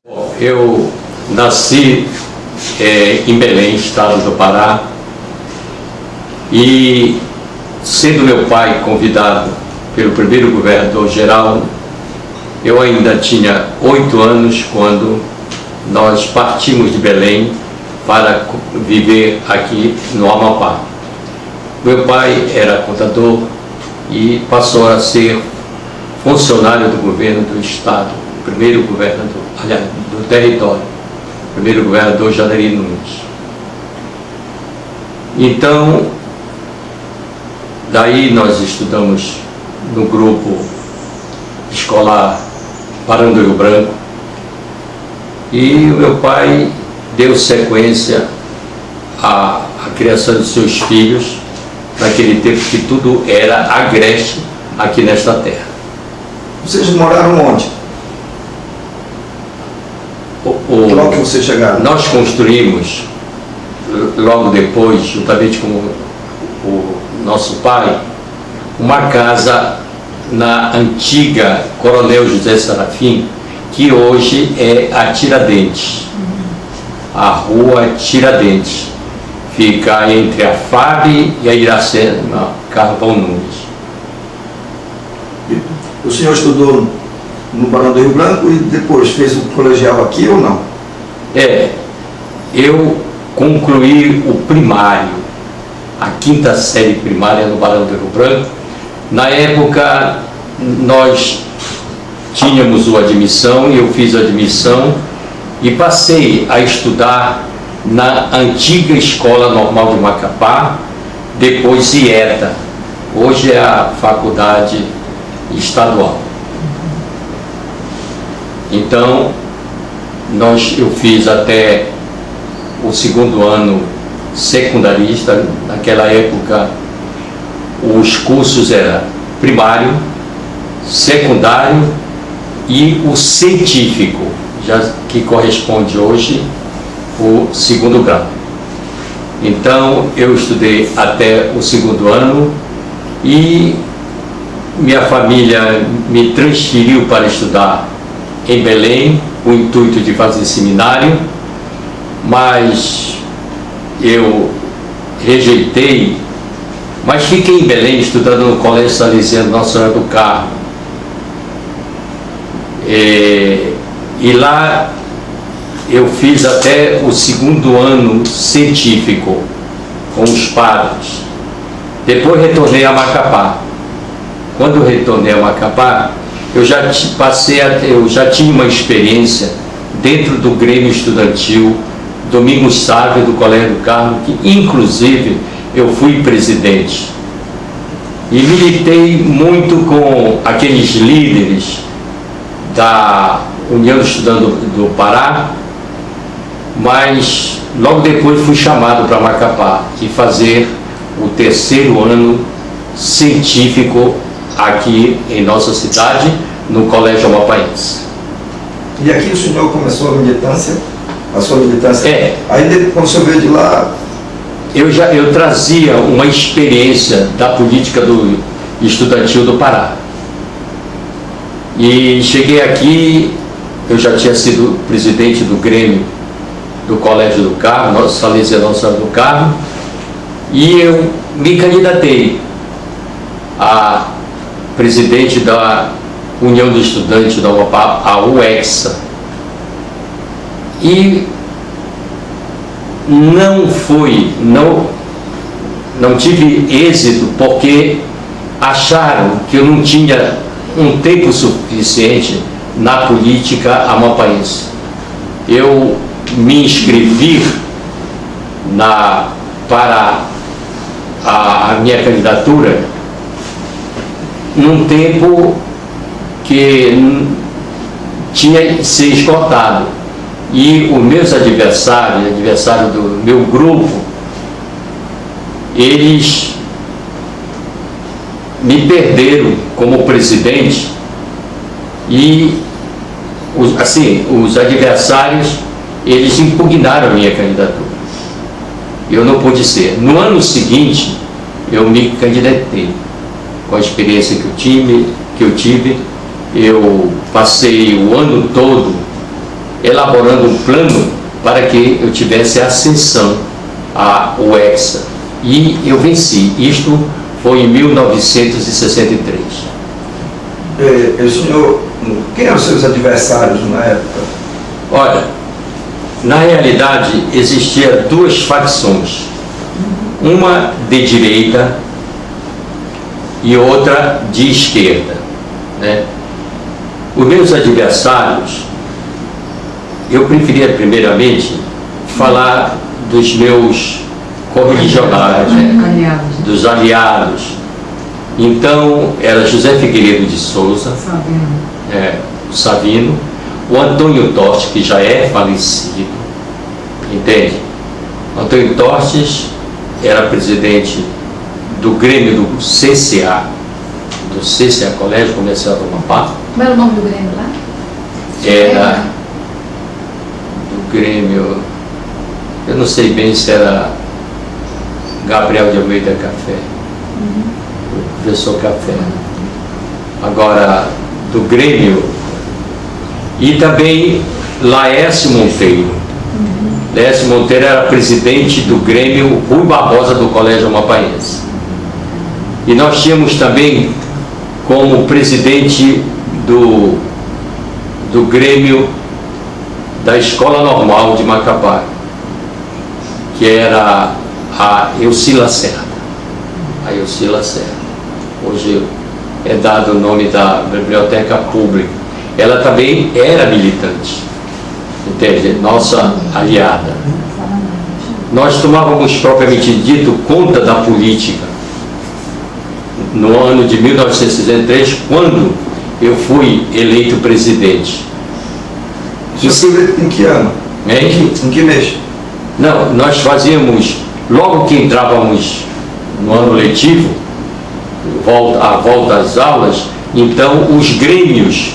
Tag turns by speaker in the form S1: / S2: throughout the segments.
S1: Eu nasci em Belém, estado do Pará, e sendo meu pai convidado pelo primeiro governador Geraldo, eu ainda tinha 8 anos quando nós partimos de Belém para viver aqui no Amapá. Meu pai era contador e passou a ser funcionário do governo do estado, primeiro governador, aliás, do território, primeiro governador Janeiro Nunes. Então, daí nós estudamos no grupo escolar Barão do Rio Branco, e o meu pai deu sequência à criação de seus filhos, naquele tempo que tudo era agreste aqui nesta terra.
S2: Vocês moraram onde? Logo que vocês chegaram?
S1: Nós construímos, logo depois, juntamente com o nosso pai, uma casa na antiga Coronel José Serafim, que hoje é a Tiradentes, a rua Tiradentes, fica entre a FAB e a Iracema Carvão Nunes.
S2: O senhor estudou no Barão do Rio Branco e depois fez o colegial aqui ou não?
S1: Eu concluí o primário, a 5ª série primária no Barão do Rio Branco. Na época nós tínhamos o admissão e eu fiz a admissão e passei a estudar na antiga Escola Normal de Macapá, depois IETA, hoje é a Faculdade Estadual. Então, eu fiz até o 2º ano secundarista. Naquela época, os cursos eram primário, secundário e o científico, já que corresponde hoje o 2º grau. Então, eu estudei até o 2º ano e minha família me transferiu para estudar em Belém, com o intuito de fazer seminário, mas eu rejeitei, mas fiquei em Belém estudando no Colégio Salesiano Nossa Senhora do Carmo. E lá eu fiz até o 2º ano científico com os padres. Depois retornei a Macapá. Quando eu retornei a Macapá, eu já tinha uma experiência dentro do Grêmio Estudantil Domingos Sávio do Colégio do Carmo, que inclusive eu fui presidente. E militei muito com aqueles líderes da União dos Estudantes do Pará, mas logo depois fui chamado para Macapá e fazer o 3º ano científico aqui em nossa cidade, no Colégio Amapaense.
S2: E aqui o senhor começou a sua militância? Aí quando o senhor veio de lá...
S1: Eu trazia uma experiência da política estudantil do Pará. E cheguei aqui, eu já tinha sido presidente do Grêmio do Colégio do Carmo, Salesiano Nossa Senhora do Carmo, e eu me candidatei a presidente da União dos Estudantes do Amapá, a UEXA. E não tive êxito porque acharam que eu não tinha um tempo suficiente na política amapaense. Eu me inscrevi para a minha candidatura num tempo que tinha que ser esgotado. E os meus adversários do meu grupo, eles me perderam como presidente e, os adversários, eles impugnaram a minha candidatura. Eu não pude ser. No ano seguinte, eu me candidatei. Com a experiência que eu tive, eu passei o ano todo elaborando um plano para que eu tivesse ascensão ao Hexa. E eu venci. Isto foi em 1963.
S2: O senhor, quem eram os seus adversários na época?
S1: Olha, na realidade existia duas facções. Uma de direita e outra de esquerda, né? Os meus adversários, eu preferia primeiramente falar dos meus correligionários, né? Dos aliados. Então era José Figueiredo de Souza, o Savino, o Antônio Tostes, que já é falecido, entende? Antônio Tostes era presidente do Grêmio do CCA, Colégio Comercial do Amapá.
S3: Como era o nome do Grêmio lá?
S1: Era do Grêmio, eu não sei bem se era Gabriel de Almeida Café, o professor Café. Agora, do Grêmio, e também Laércio Monteiro. Laércio Monteiro era presidente do Grêmio Rui Barbosa do Colégio Amapaense. E nós tínhamos também como presidente do Grêmio da Escola Normal de Macapá, que era a Elci Lacerda. A Elci Lacerda. Hoje é dado o nome da Biblioteca Pública. Ela também era militante, entende? Nossa aliada. Nós tomávamos, propriamente dito, conta da política no ano de 1963, quando eu fui eleito presidente.
S2: Você foi eleito em que ano? Em que mês?
S1: Não, nós fazíamos, logo que entrávamos no ano letivo, a volta às aulas, então os grêmios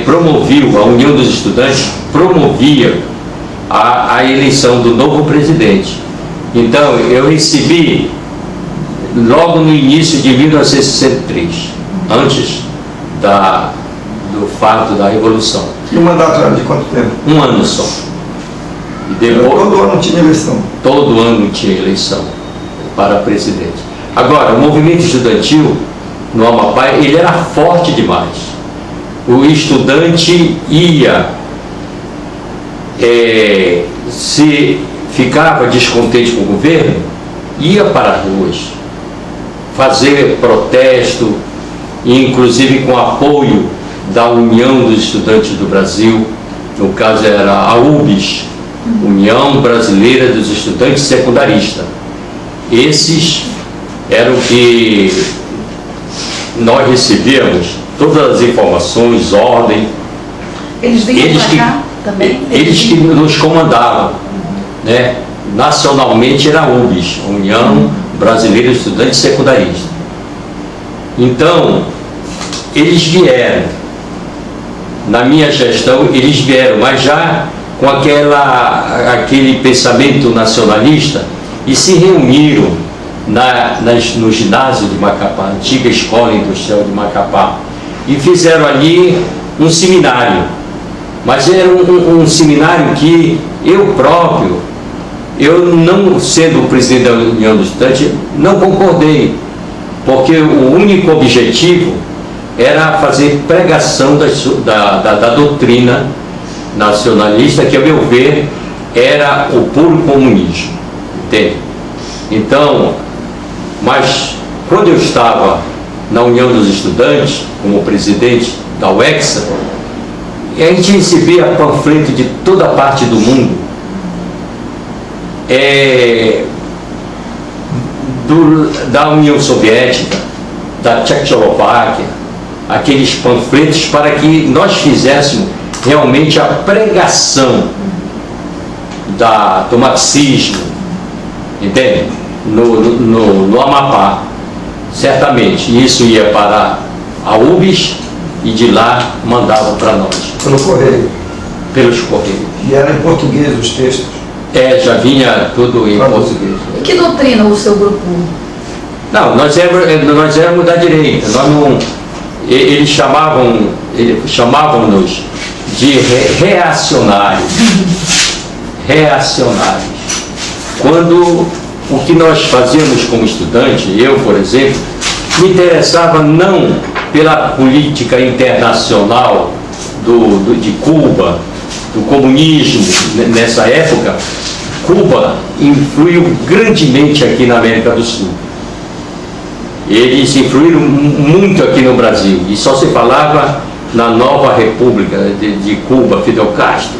S1: promoviam, a União dos Estudantes promovia a eleição do novo presidente. Então eu recebi logo no início de 1963, antes do fato da Revolução.
S2: E o mandato era de quanto tempo?
S1: Um ano só. E depois,
S2: todo ano tinha eleição?
S1: Todo ano tinha eleição para presidente. Agora, o movimento estudantil no Amapá, ele era forte demais. O estudante ia, se ficava descontente com o governo, ia para as ruas fazer protesto, inclusive com apoio da União dos Estudantes do Brasil, no caso era a UBS, União Brasileira dos Estudantes Secundaristas. Esses eram que nós recebíamos todas as informações, ordem.
S3: Eles vinham para cá também?
S1: Eles que nos comandavam, né? Nacionalmente era a UBS, União Brasileira de Estudantes Secundaristas. Então, eles vieram, na minha gestão, eles vieram, mas já com aquele pensamento nacionalista, e se reuniram no ginásio de Macapá, antiga Escola Industrial de Macapá, e fizeram ali um seminário. Mas era um seminário que eu próprio, eu não sendo o presidente da União dos Estudantes, não concordei, porque o único objetivo era fazer pregação da doutrina nacionalista, que, a meu ver, era o puro comunismo, entende? Então, mas quando eu estava na União dos Estudantes, como presidente da UEXA, a gente recebia panfleto de toda parte do mundo, da União Soviética, da Tchecoslováquia, aqueles panfletos para que nós fizéssemos realmente a pregação do marxismo, entende? No Amapá, certamente. Isso ia para a UBS e de lá mandavam para nós.
S2: Pelo correio?
S1: Pelos correios.
S2: E era em português os textos?
S1: Já vinha tudo em português.
S3: E que doutrina o seu grupo?
S1: Não, nós éramos da direita, nós eles chamavam-nos de reacionários. Reacionários. Quando o que nós fazíamos como estudante, eu, por exemplo, me interessava não pela política internacional de Cuba, do comunismo nessa época. Cuba influiu grandemente aqui na América do Sul. Eles influíram muito aqui no Brasil, e só se falava na nova república de Cuba, Fidel Castro,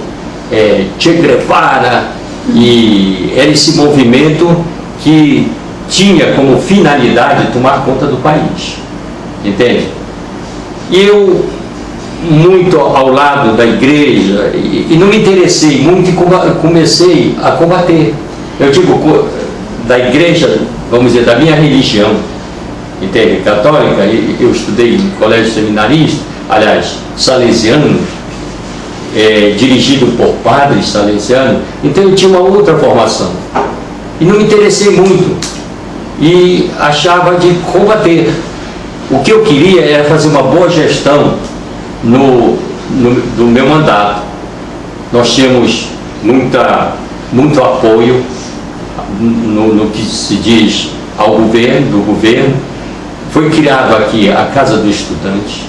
S1: Che Guevara, e era esse movimento que tinha como finalidade tomar conta do país, entende? E eu, muito ao lado da igreja, e não me interessei muito e comecei a combater. Eu digo, da igreja, vamos dizer, da minha religião, entende? Católica, eu estudei em colégio seminarista, aliás, salesiano, dirigido por padres salesianos, então eu tinha uma outra formação. E não me interessei muito, e achava de combater. O que eu queria era fazer uma boa gestão do meu mandato. Nós tínhamos muito apoio no que se diz ao do governo. Foi criado aqui a Casa do Estudante,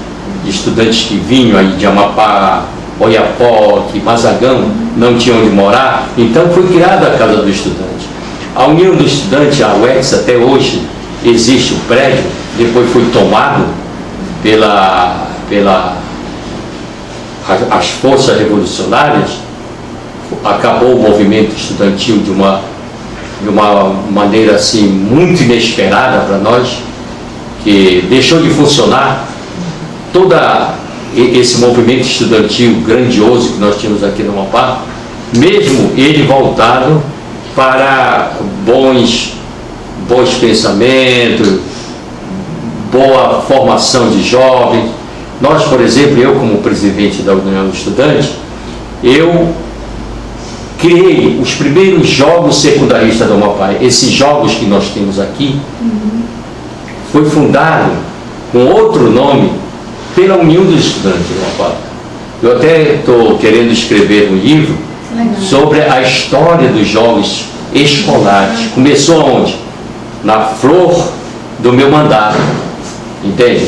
S1: estudantes que vinham aí de Amapá, Oiapoque, Mazagão, não tinham onde morar, então foi criada a Casa do Estudante. A União do Estudante, a UEX, até hoje existe o prédio, depois foi tomado as forças revolucionárias, acabou o movimento estudantil de uma maneira assim muito inesperada para nós, que deixou de funcionar. Todo esse movimento estudantil grandioso que nós tínhamos aqui no Amapá, mesmo ele voltado para bons pensamentos, boa formação de jovens. Nós, por exemplo, eu como presidente da União do Estudante, eu criei os primeiros jogos secundaristas do Amapá. Esses jogos que nós temos aqui, foi fundado com outro nome pela União dos Estudantes do Amapá. Eu até estou querendo escrever um livro sobre a história dos jogos escolares. Começou onde? Na flor do meu mandato, entende?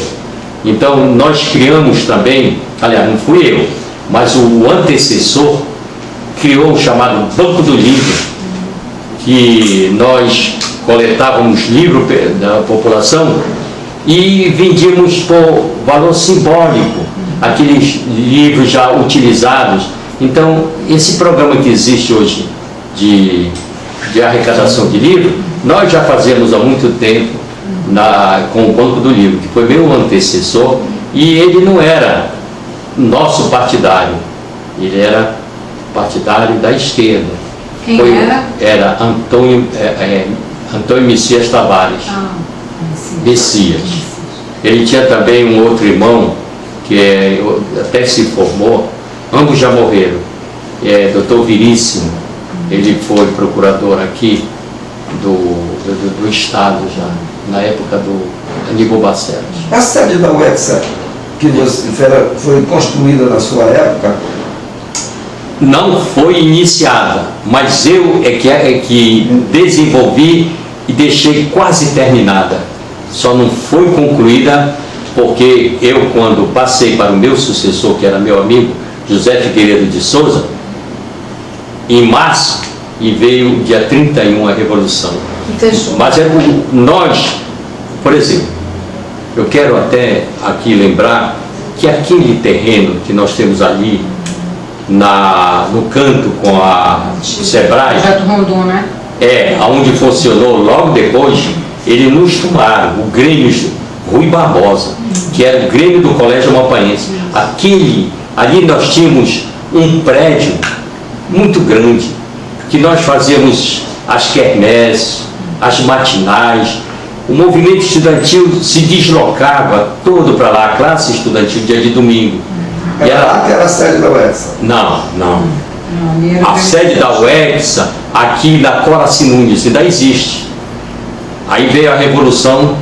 S1: Então nós criamos também, aliás, não fui eu, mas o antecessor criou o chamado Banco do Livro, que nós coletávamos livros da população e vendíamos por valor simbólico aqueles livros já utilizados. Então esse programa que existe hoje de arrecadação de livro, nós já fazemos há muito tempo com o Banco do Livro, que foi meu antecessor, e ele não era nosso partidário, ele era partidário da esquerda.
S3: Quem era?
S1: Era Antônio Messias Tavares. Messias. Ele tinha também um outro irmão, que até se formou, ambos já morreram, Dr. Viríssimo. Ele foi procurador aqui do Estado já, na época do Aníbal Barcelos.
S2: A sede da UEX, que foi construída na sua época?
S1: Não foi iniciada, mas eu é que desenvolvi e deixei quase terminada. Só não foi concluída porque eu, quando passei para o meu sucessor, que era meu amigo, José Figueiredo de Souza, em março, e veio dia 31 a Revolução. Mas nós, por exemplo, eu quero até aqui lembrar que aquele terreno que nós temos ali, no canto com a Sebrae,
S3: Rondon, né?
S1: onde funcionou logo depois, eles nos tomaram, o Grêmio Rui Barbosa, que era o Grêmio do Colégio Amapaense. Ali nós tínhamos um prédio muito grande, que nós fazíamos as quermesses, as matinais, o movimento estudantil se deslocava todo para lá, a classe estudantil, dia de domingo.
S2: Era a sede da UEX?
S1: Não. A sede da UEX, aqui na Coraci Nunes, ainda existe. Aí veio a Revolução,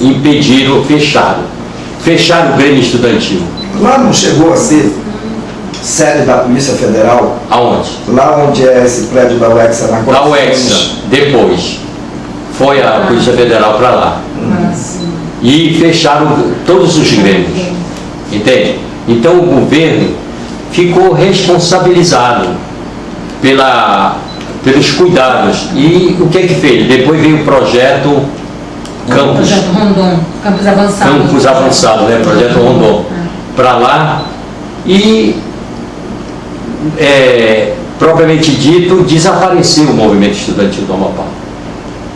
S1: impediram, fecharam. fecharam o Grêmio Estudantil.
S2: Lá não chegou a ser sede da Polícia Federal?
S1: Aonde?
S2: Lá onde é esse prédio da UEXA, na
S1: da UEXA, depois. Foi a Polícia Federal para lá. E fecharam todos os grêmios. Entende? Então o governo ficou responsabilizado pelos cuidados. E o que é que fez? Depois veio o projeto Campus.
S3: Projeto Rondon, Campus Avançado.
S1: Campus Avançado, né? Projeto Rondon. Para lá. E, propriamente dito, desapareceu o movimento estudantil do Amapá.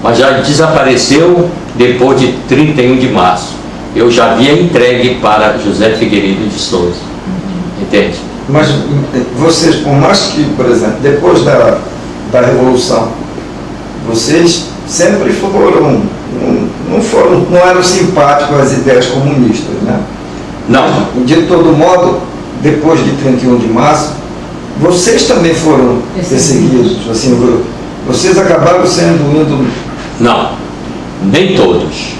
S1: Mas já desapareceu depois de 31 de março. Eu já havia entregue para José Figueiredo de Souza. Entende?
S2: Mas vocês, por mais que, por exemplo, depois da Revolução, vocês sempre foram, não eram simpáticos às ideias comunistas, né?
S1: Não.
S2: De todo modo, depois de 31 de março, vocês também foram perseguidos. Assim, vocês acabaram sendo
S1: Não, nem todos.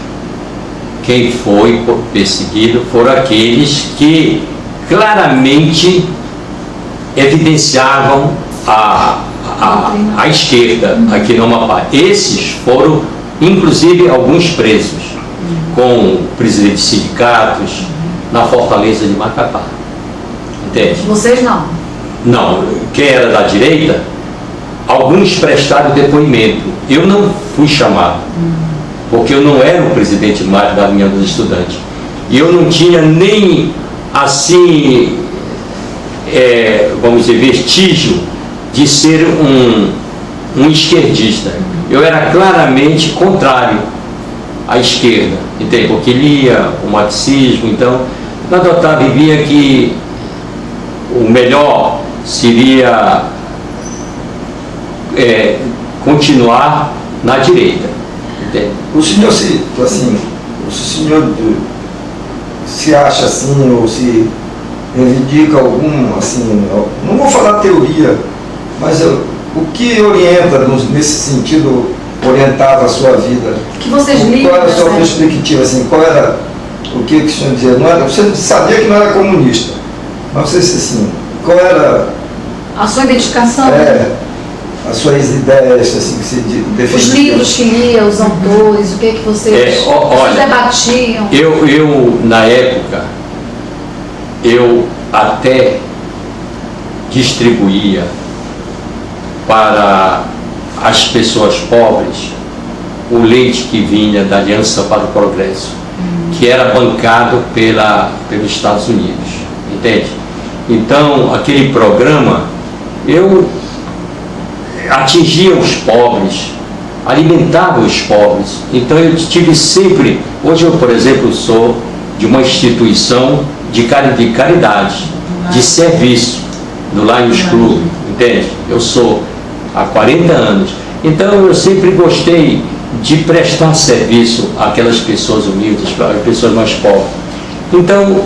S1: Quem foi perseguido foram aqueles que claramente evidenciavam a esquerda aqui no Amapá. Esses foram, inclusive, alguns presos, com presidentes de sindicatos, na Fortaleza de Macapá. Entende?
S3: Vocês não?
S1: Não, quem era da direita, alguns prestaram depoimento. Eu não fui chamado, porque eu não era o presidente mais da União dos Estudantes. E eu não tinha nem, assim, vamos dizer, vestígio de ser um esquerdista. Eu era claramente contrário à esquerda, entende? Porque lia o marxismo, então, eu adotava e via que o melhor seria continuar na direita. Entende?
S2: O senhor se acha assim, ou se reivindica algum, assim, não vou falar teoria, mas o que orienta nesse sentido, orientava a sua vida?
S3: Que vocês liam?
S2: Qual era a sua perspectiva, assim, qual era o que o senhor dizia? Não era, você sabia que não era comunista, mas você disse assim, qual era
S3: a sua identificação?
S2: As suas ideias, assim, que se defendia.
S3: Os livros que lia, os autores, o que vocês debatiam?
S1: Eu, na época, eu até distribuía para as pessoas pobres o leite que vinha da Aliança para o Progresso, que era bancado pelos Estados Unidos, entende? Então, aquele programa, eu atingia os pobres, alimentava os pobres. Então eu tive sempre, hoje eu, por exemplo, sou de uma instituição de caridade, de serviço, do Lions Club, entende? Eu sou há 40 anos. Então eu sempre gostei de prestar serviço àquelas pessoas humildes, às pessoas mais pobres. Então,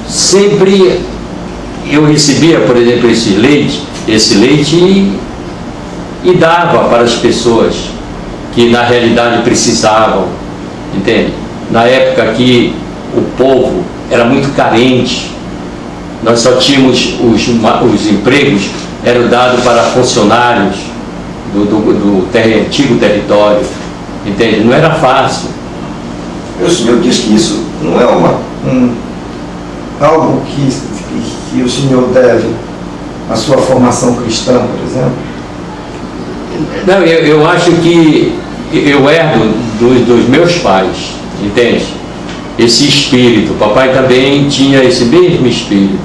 S1: sempre eu recebia, por exemplo, esse leite e dava para as pessoas que na realidade precisavam, entende? Na época que o povo era muito carente, nós só tínhamos os empregos eram dados para funcionários do antigo território, entende? Não era fácil.
S2: O senhor diz que isso não é algo que o senhor deve à sua formação cristã, por exemplo?
S1: Não, eu acho que eu herdo dos meus pais, entende? Esse espírito. O papai também tinha esse mesmo espírito.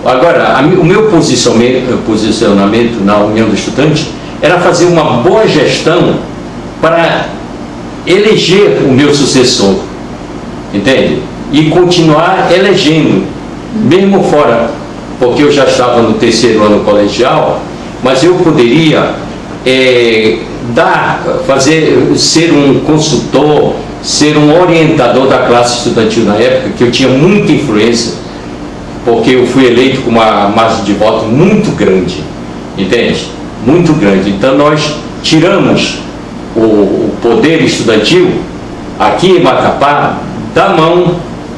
S1: Agora, o meu posicionamento na União dos Estudantes era fazer uma boa gestão para eleger o meu sucessor, entende? E continuar elegendo, mesmo fora, porque eu já estava no 3º ano colegial, mas eu poderia ser um consultor, ser um orientador da classe estudantil na época, que eu tinha muita influência, porque eu fui eleito com uma margem de voto muito grande, entende? Muito grande. Então nós tiramos o poder estudantil aqui em Macapá da mão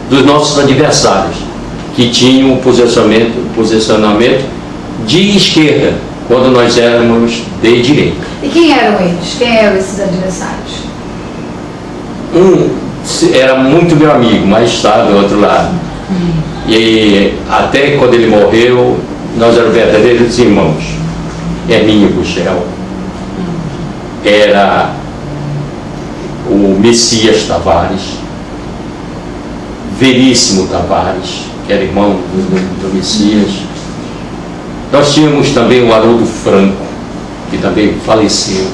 S1: dos nossos adversários, que tinham um posicionamento de esquerda, quando nós éramos de direita.
S3: E quem eram eles? Quem eram esses adversários?
S1: Um era muito meu amigo, mas estava do outro lado. E até quando ele morreu, nós éramos verdadeiros irmãos. Hermínio Buchel, era o Messias Tavares, Veríssimo Tavares, que era irmão do Messias. Nós tínhamos também o Haroldo Franco, que também faleceu,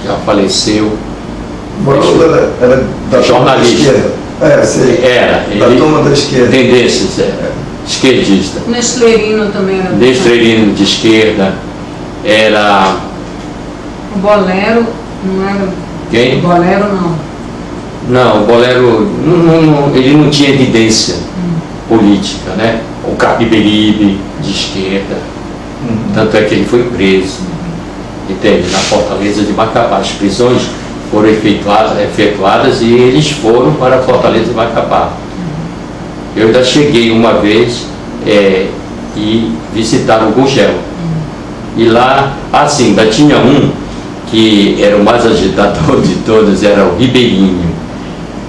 S1: já faleceu.
S2: O Haroldo era da
S1: jornalista.
S2: Sei.
S1: Era.
S2: Da turma da esquerda.
S1: Tendências, esquerdista.
S4: Nestlerino também era.
S1: Nestlerino de esquerda. Era...
S4: O Bolero não era...
S1: Quem?
S4: O Bolero não.
S1: Não, o Bolero, ele não tinha evidência política, né? O Capiberibe, de esquerda. Tanto é que ele foi preso, entende? Na Fortaleza de Macapá. As prisões foram efetuadas e eles foram para a Fortaleza de Macapá. Eu ainda cheguei uma vez e visitar o Gugel. E lá, assim, ainda tinha um que era o mais agitador de todos, era o Ribeirinho.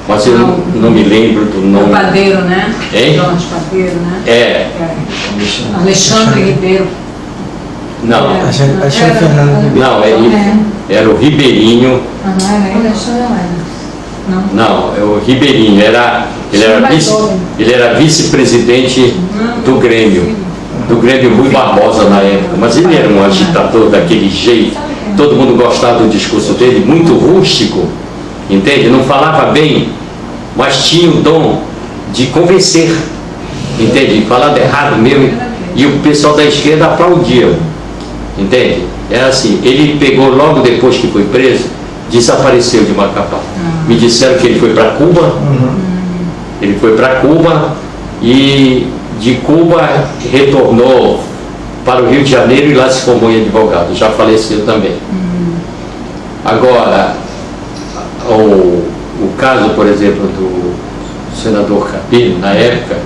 S1: Mas eu não me lembro do nome.
S4: O Padeiro, né?
S1: Hein?
S4: Jorge Padeiro, né? Alexandre Ribeiro.
S1: Não.
S5: Alexandre Fernando Ribeiro.
S1: Não, era o Ribeirinho. Não, é o Ribeirinho. Ele era vice-presidente do Grêmio Rui Barbosa na época. Mas ele era um agitador daquele jeito. Todo mundo gostava do discurso dele, muito rústico. Entende? Não falava bem, mas tinha o dom de convencer, entende? Falava errado mesmo, e o pessoal da esquerda aplaudia, entende? Era assim, ele pegou logo depois que foi preso, desapareceu de Macapá. Me disseram que ele foi para Cuba, ele foi para Cuba e de Cuba retornou para o Rio de Janeiro e lá se formou em advogado, já faleceu também. Agora, o caso, por exemplo, do senador Capim, na época,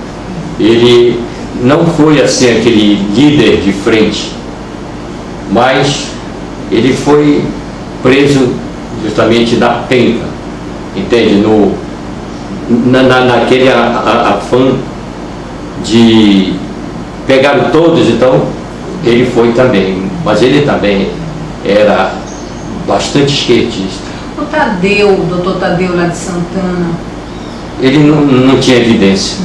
S1: ele não foi assim aquele líder de frente, mas ele foi preso justamente na penca, entende? Naquele afã de pegar todos, então ele foi também, mas ele também era bastante esquerdista.
S4: O Tadeu, o doutor Tadeu lá de Santana.
S1: Ele não tinha evidência.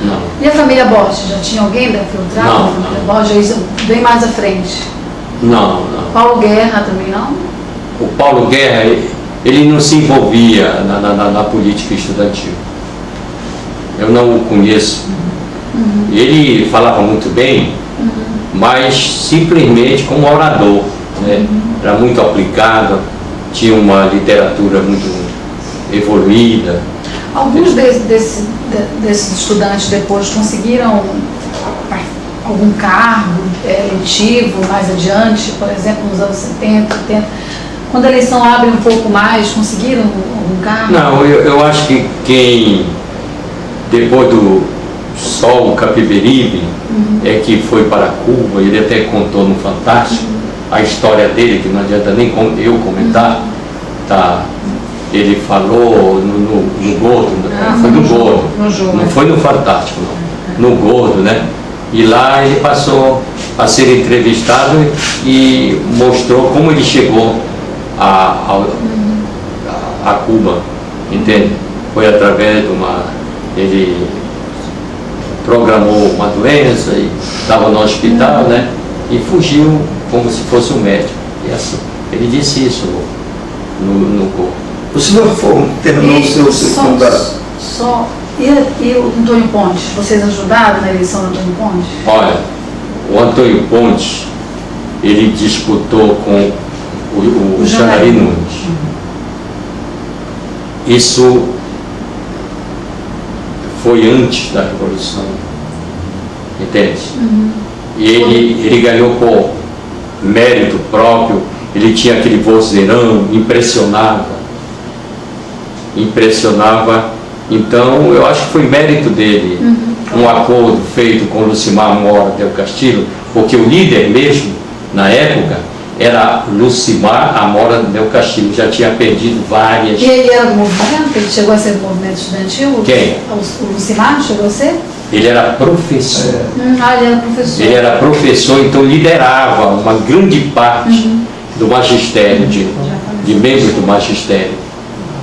S1: Não.
S3: E a família Borges? Já tinha alguém da infiltrada?
S1: Não,
S3: A família Borges bem mais à frente.
S1: Não.
S3: Paulo Guerra também não?
S1: O Paulo Guerra, ele não se envolvia na política estudantil. Eu não o conheço. Ele falava muito bem, mas simplesmente como orador, né? Era muito aplicado, tinha uma literatura muito evoluída.
S3: Alguns desses estudantes depois conseguiram algum cargo eletivo mais adiante, por exemplo, nos anos 70, 80, quando a eleição abre um pouco mais, conseguiram algum cargo?
S1: Não, eu acho que quem, depois do Sol Capiberibe, é que foi para Cuba, ele até contou no Fantástico a história dele, que não adianta nem eu comentar, tá? Ele falou no Gordo, foi no Gordo, não foi no Fantástico, não, no Gordo, né? E lá ele passou a ser entrevistado e mostrou como ele chegou a Cuba, entende? Foi através de ele programou uma doença e estava no hospital, né? E fugiu como se fosse um médico. E assim, ele disse isso no Gordo.
S2: O senhor terminou o seu secundário?
S3: E o Antônio Pontes? Vocês ajudaram na eleição do Antônio Pontes?
S1: Olha, o Antônio Pontes, ele disputou com o Janari Nunes. Isso foi antes da Revolução, entende? E ele ganhou por mérito próprio, ele tinha aquele vozeirão, impressionava Então, eu acho que foi mérito dele, um acordo feito com Lucimar Amora del Castillo, porque o líder mesmo, na época, era Lucimar Amora del Castillo, já tinha perdido várias...
S3: E ele era do movimento? Ele chegou a ser do movimento estudantil?
S1: Quem?
S3: O Lucimar chegou a ser?
S1: Ele era professor.
S3: Ele era professor.
S1: Ele era professor, então liderava uma grande parte do magistério, de membros do magistério.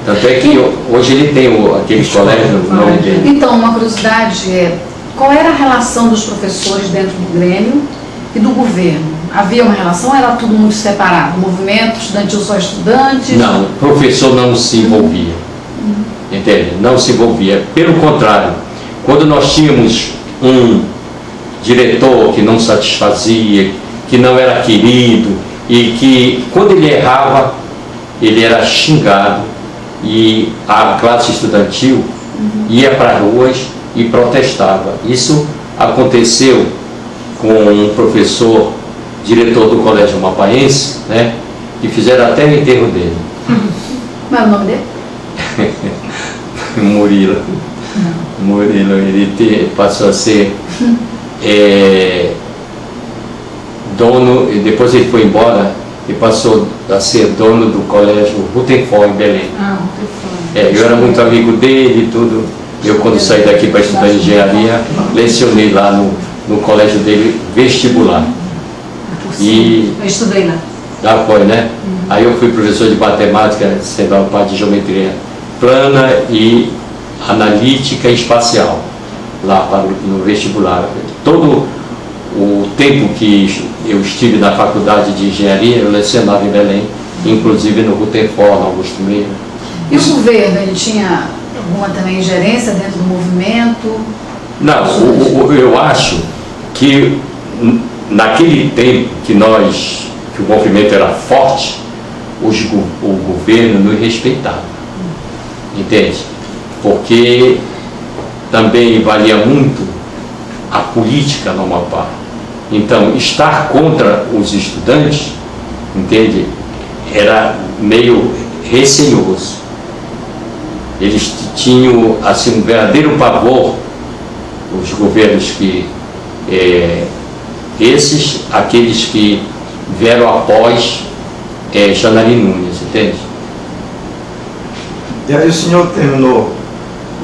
S1: Tanto é que hoje ele tem aquele colégio no nome dele.
S3: Então, uma curiosidade é, qual era a relação dos professores dentro do Grêmio e do governo? Havia uma relação ou era tudo muito separado? O movimento estudantil só estudantes?
S1: Não, o professor não se envolvia. Entende? Não se envolvia. Pelo contrário, quando nós tínhamos um diretor que não satisfazia, que não era querido e que, quando ele errava, ele era xingado, e a classe estudantil ia para as ruas e protestava. Isso aconteceu com um professor, diretor do Colégio Amapaense, né, que fizeram até o enterro dele.
S3: Qual é o nome dele?
S1: Murilo. Murilo, ele passou a ser dono, e depois ele foi embora e passou a ser dono do Colégio Rutenfort, em Belém. Eu era muito amigo dele e tudo. Eu, quando saí daqui para estudar engenharia, lecionei lá no colégio dele, vestibular. E
S4: eu estudei lá.
S1: Já foi, né? Aí eu fui professor de matemática, sendo a parte de geometria plana e analítica e espacial, lá no vestibular. Todo o tempo que eu estive na faculdade de engenharia, eu lecionava em Belém, inclusive no Rutenfort, no Augusto Meira.
S3: E o governo, ele tinha alguma também gerência dentro do movimento?
S1: Não, eu acho que naquele tempo que o movimento era forte, o governo nos respeitava, entende? Porque também valia muito a política no Amapá. Então, estar contra os estudantes, entende? Era meio receioso. Eles tinham assim, um verdadeiro pavor, os governos que... aqueles que vieram após Janari Nunes, entende?
S2: E aí o senhor terminou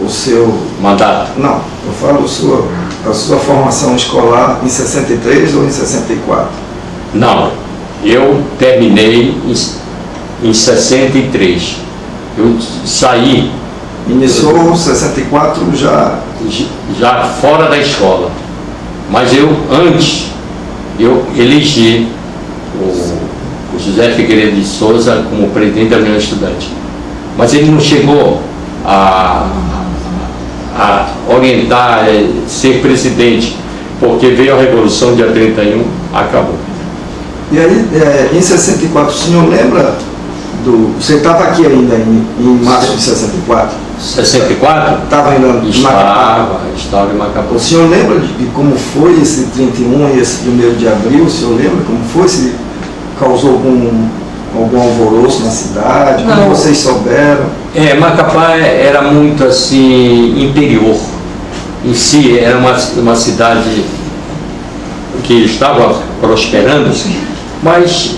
S2: o seu...
S1: mandato?
S2: Não, eu falo a sua formação escolar em 63 ou em 64?
S1: Não, eu terminei em 63. Eu saí...
S2: Iniciou 64 já
S1: fora da escola. Mas antes, eu elegi o José Figueiredo de Souza como presidente da União Estudante. Mas ele não chegou a orientar, ser presidente, porque veio a Revolução, dia 31, acabou.
S2: E aí, em 64, o senhor lembra você estava aqui ainda em março de 64?
S1: 64?
S2: Estava ainda em Macapá?
S1: Estava em Macapá.
S2: O senhor lembra de como foi esse 31 e esse 1º de abril? O senhor lembra como foi? Se causou algum alvoroço na cidade? Como vocês souberam?
S1: Macapá era muito assim, interior. Em si, era uma cidade que estava prosperando, mas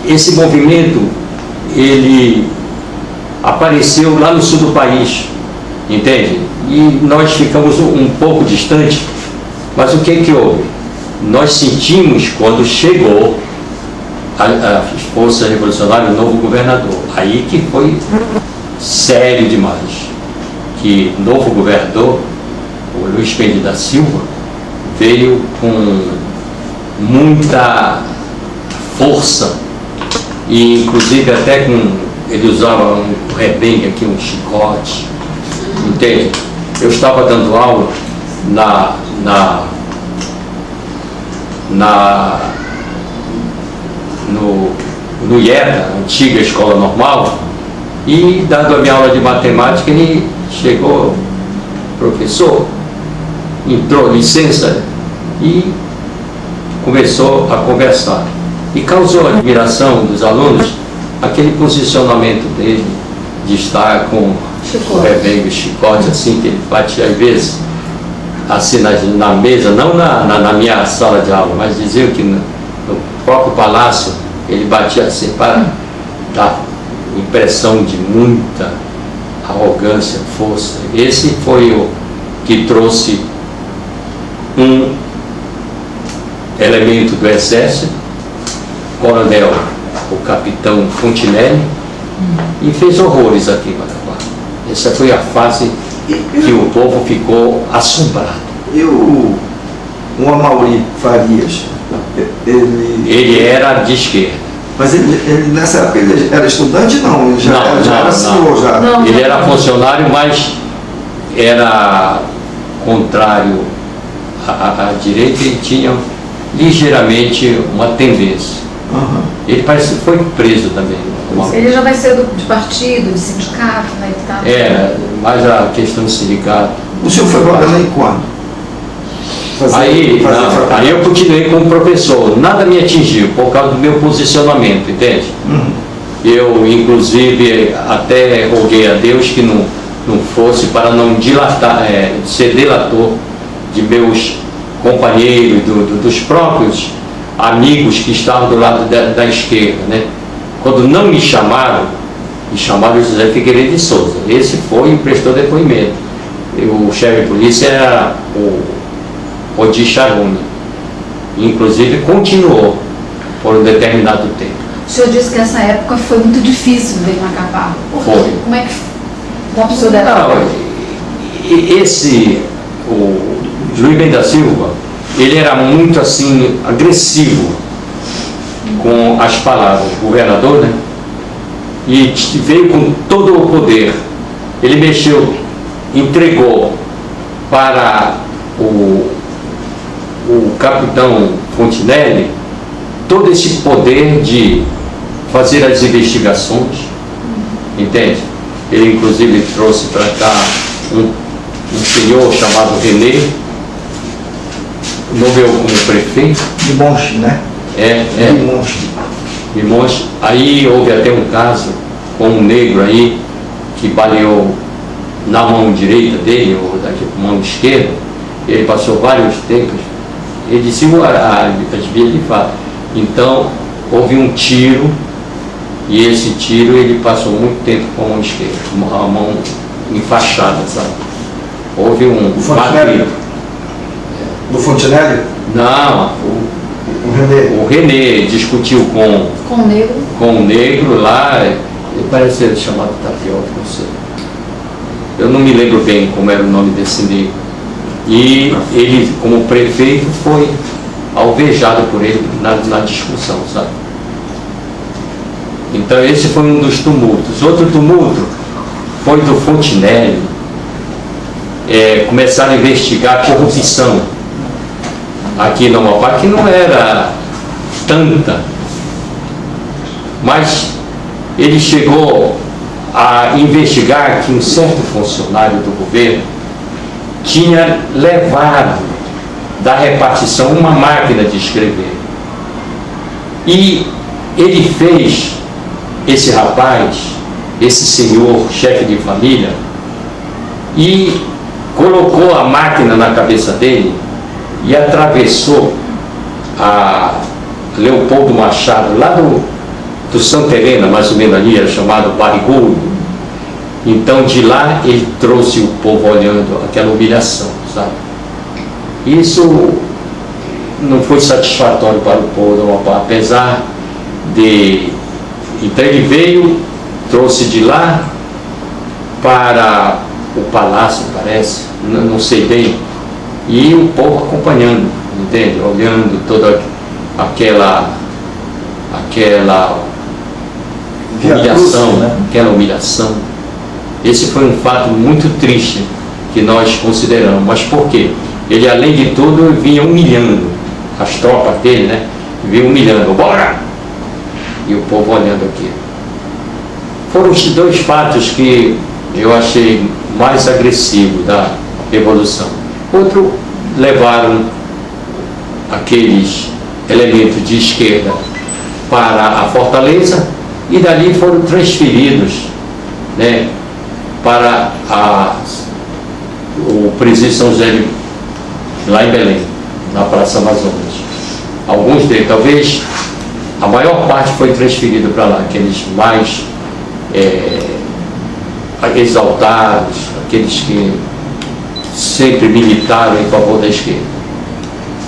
S1: esse movimento, ele apareceu lá no sul do país, entende? E nós ficamos um pouco distante, mas o que houve? Nós sentimos quando chegou a força revolucionária, o novo governador. Aí que foi sério demais, que o novo governador, o Luiz Pende da Silva, veio com muita força, e inclusive até ele usava um rebengue aqui, um chicote, entende? Eu estava dando aula no IETA, antiga escola normal, e dando a minha aula de matemática, ele chegou, professor, entrou, licença, e começou a conversar. E causou admiração dos alunos aquele posicionamento dele de estar com o chicote, assim, que ele batia às vezes, assim na mesa, não na minha sala de aula, mas diziam que no próprio palácio ele batia assim para dar impressão de muita arrogância, força. Esse foi o que trouxe um elemento do exército, coronel, o capitão Fontinelli, e fez horrores aqui em Macapá. Essa foi a fase que o povo ficou assombrado.
S2: E o Amaury Farias,
S1: ele era de esquerda.
S2: Mas ele nessa época ele era estudante? Não, ele já era senhor. Já.
S1: Ele era funcionário, mas era contrário à direita e tinha ligeiramente uma tendência.
S2: Uhum.
S1: Ele parece que foi preso também.
S3: Ele já vai ser de partido, de sindicato, né? Tá...
S1: Mais a questão do sindicato.
S2: O senhor foi para Belém quando?
S1: Aí eu continuei como professor. Nada me atingiu por causa do meu posicionamento, entende?
S2: Uhum.
S1: Eu, inclusive, até roguei a Deus que não fosse para não dilatar, ser delator de meus companheiros, dos próprios amigos que estavam do lado da esquerda, né? Quando não me chamaram José Figueiredo de Souza. Esse foi e prestou depoimento. O chefe de polícia era o Odi Charuni. Inclusive continuou por um determinado tempo.
S3: O senhor disse que essa época foi muito difícil ver Macapá.
S1: Foi.
S3: Como é que dá para o senhor dar?
S1: O Juiz Ben da Silva, ele era muito assim, agressivo com as palavras, governador, né? E veio com todo o poder. Ele mexeu, entregou para o capitão Fontinelli todo esse poder de fazer as investigações, entende? Ele inclusive trouxe para cá um senhor chamado René, nomeou como prefeito.
S2: De Monte, né?
S1: De Monte. Aí houve até um caso com um negro aí que baleou na mão direita dele, ou daqui com a mão esquerda. Ele passou vários tempos. Ele disse as vias de fato. Então houve um tiro, e esse tiro ele passou muito tempo com a mão esquerda, a mão enfaixada, sabe? Houve um
S2: Fontinelli. Do Fontinelli?
S1: Não, o René discutiu com o negro lá, ele parece ser chamado Tapioca, não sei. Eu não me lembro bem como era o nome desse negro. E ele, como prefeito, foi alvejado por ele na discussão, sabe? Então esse foi um dos tumultos. Outro tumulto foi do Fontinelli. Começaram a investigar a corrupção aqui no Amapá, que não era tanta, mas ele chegou a investigar que um certo funcionário do governo tinha levado da repartição uma máquina de escrever, e ele fez esse rapaz, esse senhor chefe de família, e colocou a máquina na cabeça dele e atravessou a Leopoldo Machado, lá do Santa Helena, mais ou menos ali, era chamado Barigolho. Então de lá ele trouxe o povo olhando aquela humilhação, sabe? Isso não foi satisfatório para o povo do Amapá, apesar de... Então ele veio, trouxe de lá para o palácio, parece, não sei bem, e o povo acompanhando, entende? Olhando toda aquela humilhação, né? Aquela humilhação. Esse foi um fato muito triste que nós consideramos. Mas por quê? Ele, além de tudo, vinha humilhando as tropas dele, né? Vinha humilhando, bora! E o povo olhando aqui. Foram os dois fatos que eu achei mais agressivos da Revolução. Outro, levaram aqueles elementos de esquerda para a fortaleza e dali foram transferidos, né, para o Presídio São José lá em Belém, na Praça Amazonas. Alguns deles, talvez a maior parte foi transferida para lá, aqueles mais exaltados, aqueles que sempre militaram em favor da esquerda.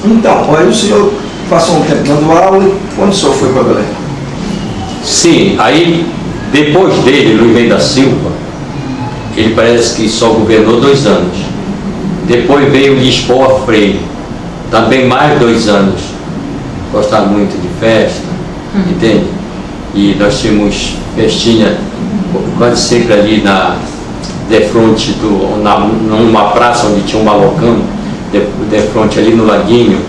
S2: Então, aí o senhor passou um tempo dando aula e quando o senhor foi para Belém?
S1: Sim, aí depois dele, Luiz Mendes da Silva, ele parece que só governou 2 anos. Depois veio Lisboa Freire, também mais 2 anos. Gostava muito de festa, entende? E nós tínhamos festinha quase sempre ali de frente numa praça onde tinha um malocão, de frente ali no Laguinho,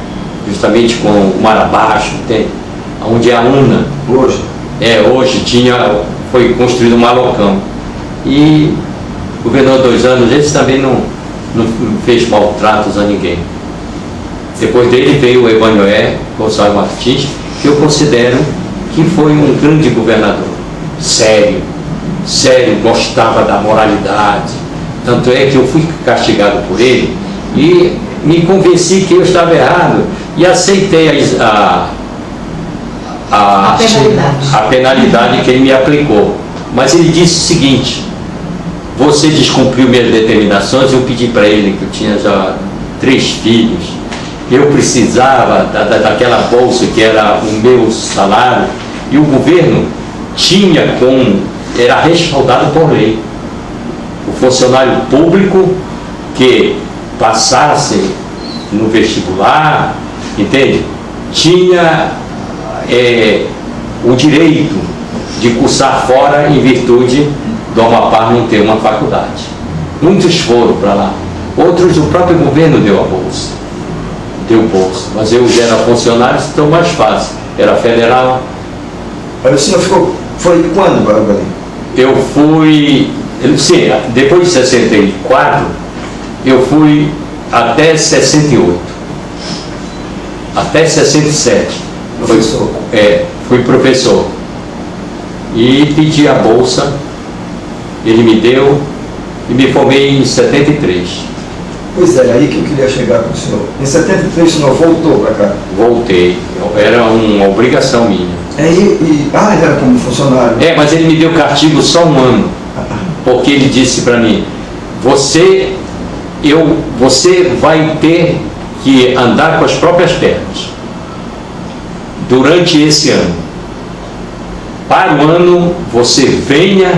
S1: justamente com o mar abaixo, entende? Onde é a UNA.
S2: Hoje?
S1: Hoje foi construído um malocão. E governou 2 anos, esse também não fez maltratos a ninguém. Depois dele veio o Emanuel Gonçalves Martins, que eu considero que foi um grande governador, sério, gostava da moralidade. Tanto é que eu fui castigado por ele e me convenci que eu estava errado e aceitei a penalidade que ele me aplicou. Mas ele disse o seguinte: você descumpriu minhas determinações. Eu pedi para ele, que eu tinha já 3 filhos, eu precisava daquela bolsa que era o meu salário, e o governo era respaldado por lei. O funcionário público que passasse no vestibular, entende? Tinha o direito de cursar fora em virtude do Amapá não ter uma faculdade. Muitos foram para lá, outros o próprio governo deu a bolsa. Mas eu já era funcionário, então mais fácil, era federal.
S2: Aí o senhor foi quando para Belém?
S1: Eu fui, sim, depois de 64, eu fui até 68, até 67.
S2: Professor?
S1: Fui professor. E pedi a bolsa, ele me deu, e me formei em 73.
S2: Pois é, aí que eu queria chegar com o senhor. Em 73 o senhor voltou para cá?
S1: Voltei, era uma obrigação minha.
S2: Ele era como funcionário?
S1: Mas ele me deu castigo só 1 ano, porque ele disse para mim: você vai ter que andar com as próprias pernas durante esse ano. Para o ano você venha,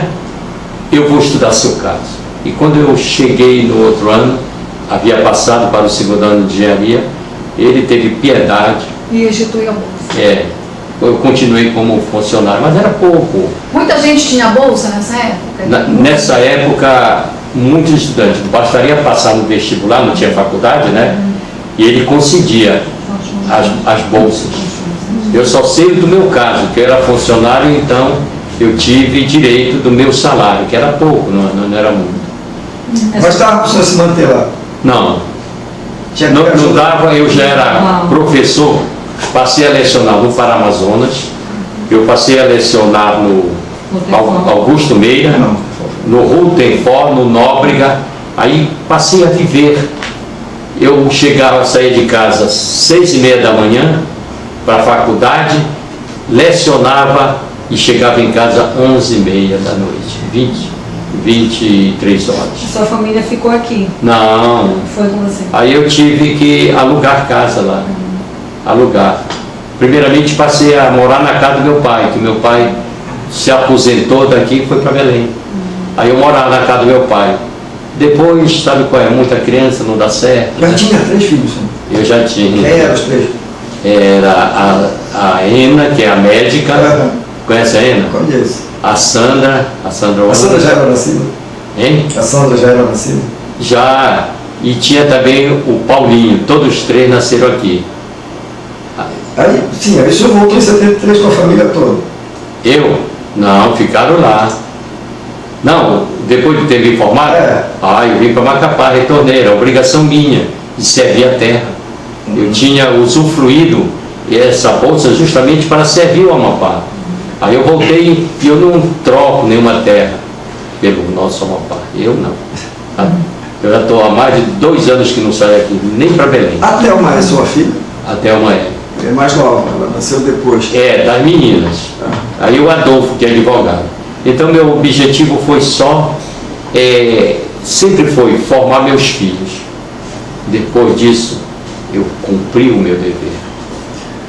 S1: eu vou estudar seu caso. E quando eu cheguei no outro ano, havia passado para o 2º ano de engenharia, ele teve piedade
S3: e instituiu a bolsa.
S1: Eu continuei como funcionário, mas era pouco.
S3: Muita gente tinha bolsa nessa época?
S1: Nessa época, muitos estudantes, bastaria passar no vestibular, não tinha faculdade, né? E ele concedia as bolsas. Eu só sei do meu caso, que eu era funcionário, então eu tive direito do meu salário, que era pouco, não era muito.
S2: Mas dava para o senhor se manter lá?
S1: Não dava, eu já era professor, passei a lecionar no Paramazonas, eu passei a lecionar no Augusto Meira, no Rutenfort, no Nóbrega, aí passei a viver. Eu chegava a sair de casa às 6h30 da manhã para a faculdade, lecionava e chegava em casa às 11h30 da noite, 23 horas.
S4: Sua família ficou aqui?
S1: Não.
S4: Foi com você?
S1: Aí eu tive que alugar casa lá. Alugar. Primeiramente passei a morar na casa do meu pai, que meu pai se aposentou daqui e foi para Belém. Aí eu morava na casa do meu pai. Depois, sabe qual é? Muita criança, não dá certo.
S2: Já tinha 3 filhos?
S1: Eu já tinha.
S2: Quem eram os 3?
S1: Era a Ena, que é a médica. Conhece a Ena?
S2: Conheço.
S1: A Sandra. A Sandra
S2: já era nascida?
S1: Hein?
S2: A Sandra já era nascida?
S1: Já. E tinha também o Paulinho. Todos os 3 nasceram aqui.
S2: Aí o senhor voltou em 73 com a família toda?
S1: Eu? Não, ficaram lá. Não, depois de ter me formado, eu vim para Macapá, retornei, era obrigação minha de servir a terra. Eu tinha usufruído essa bolsa justamente para servir o Amapá. Aí eu voltei e eu não troco nenhuma terra pelo nosso Amapá. Eu não. Tá? Eu já estou há mais de 2 anos que não saio aqui, nem para Belém.
S2: A Thelma é sua filha?
S1: A Thelma é.
S2: É mais nova, ela nasceu depois.
S1: É, das meninas. Aí o Adolfo, que é advogado. Então meu objetivo foi sempre foi formar meus filhos. Depois disso, eu cumpri o meu dever.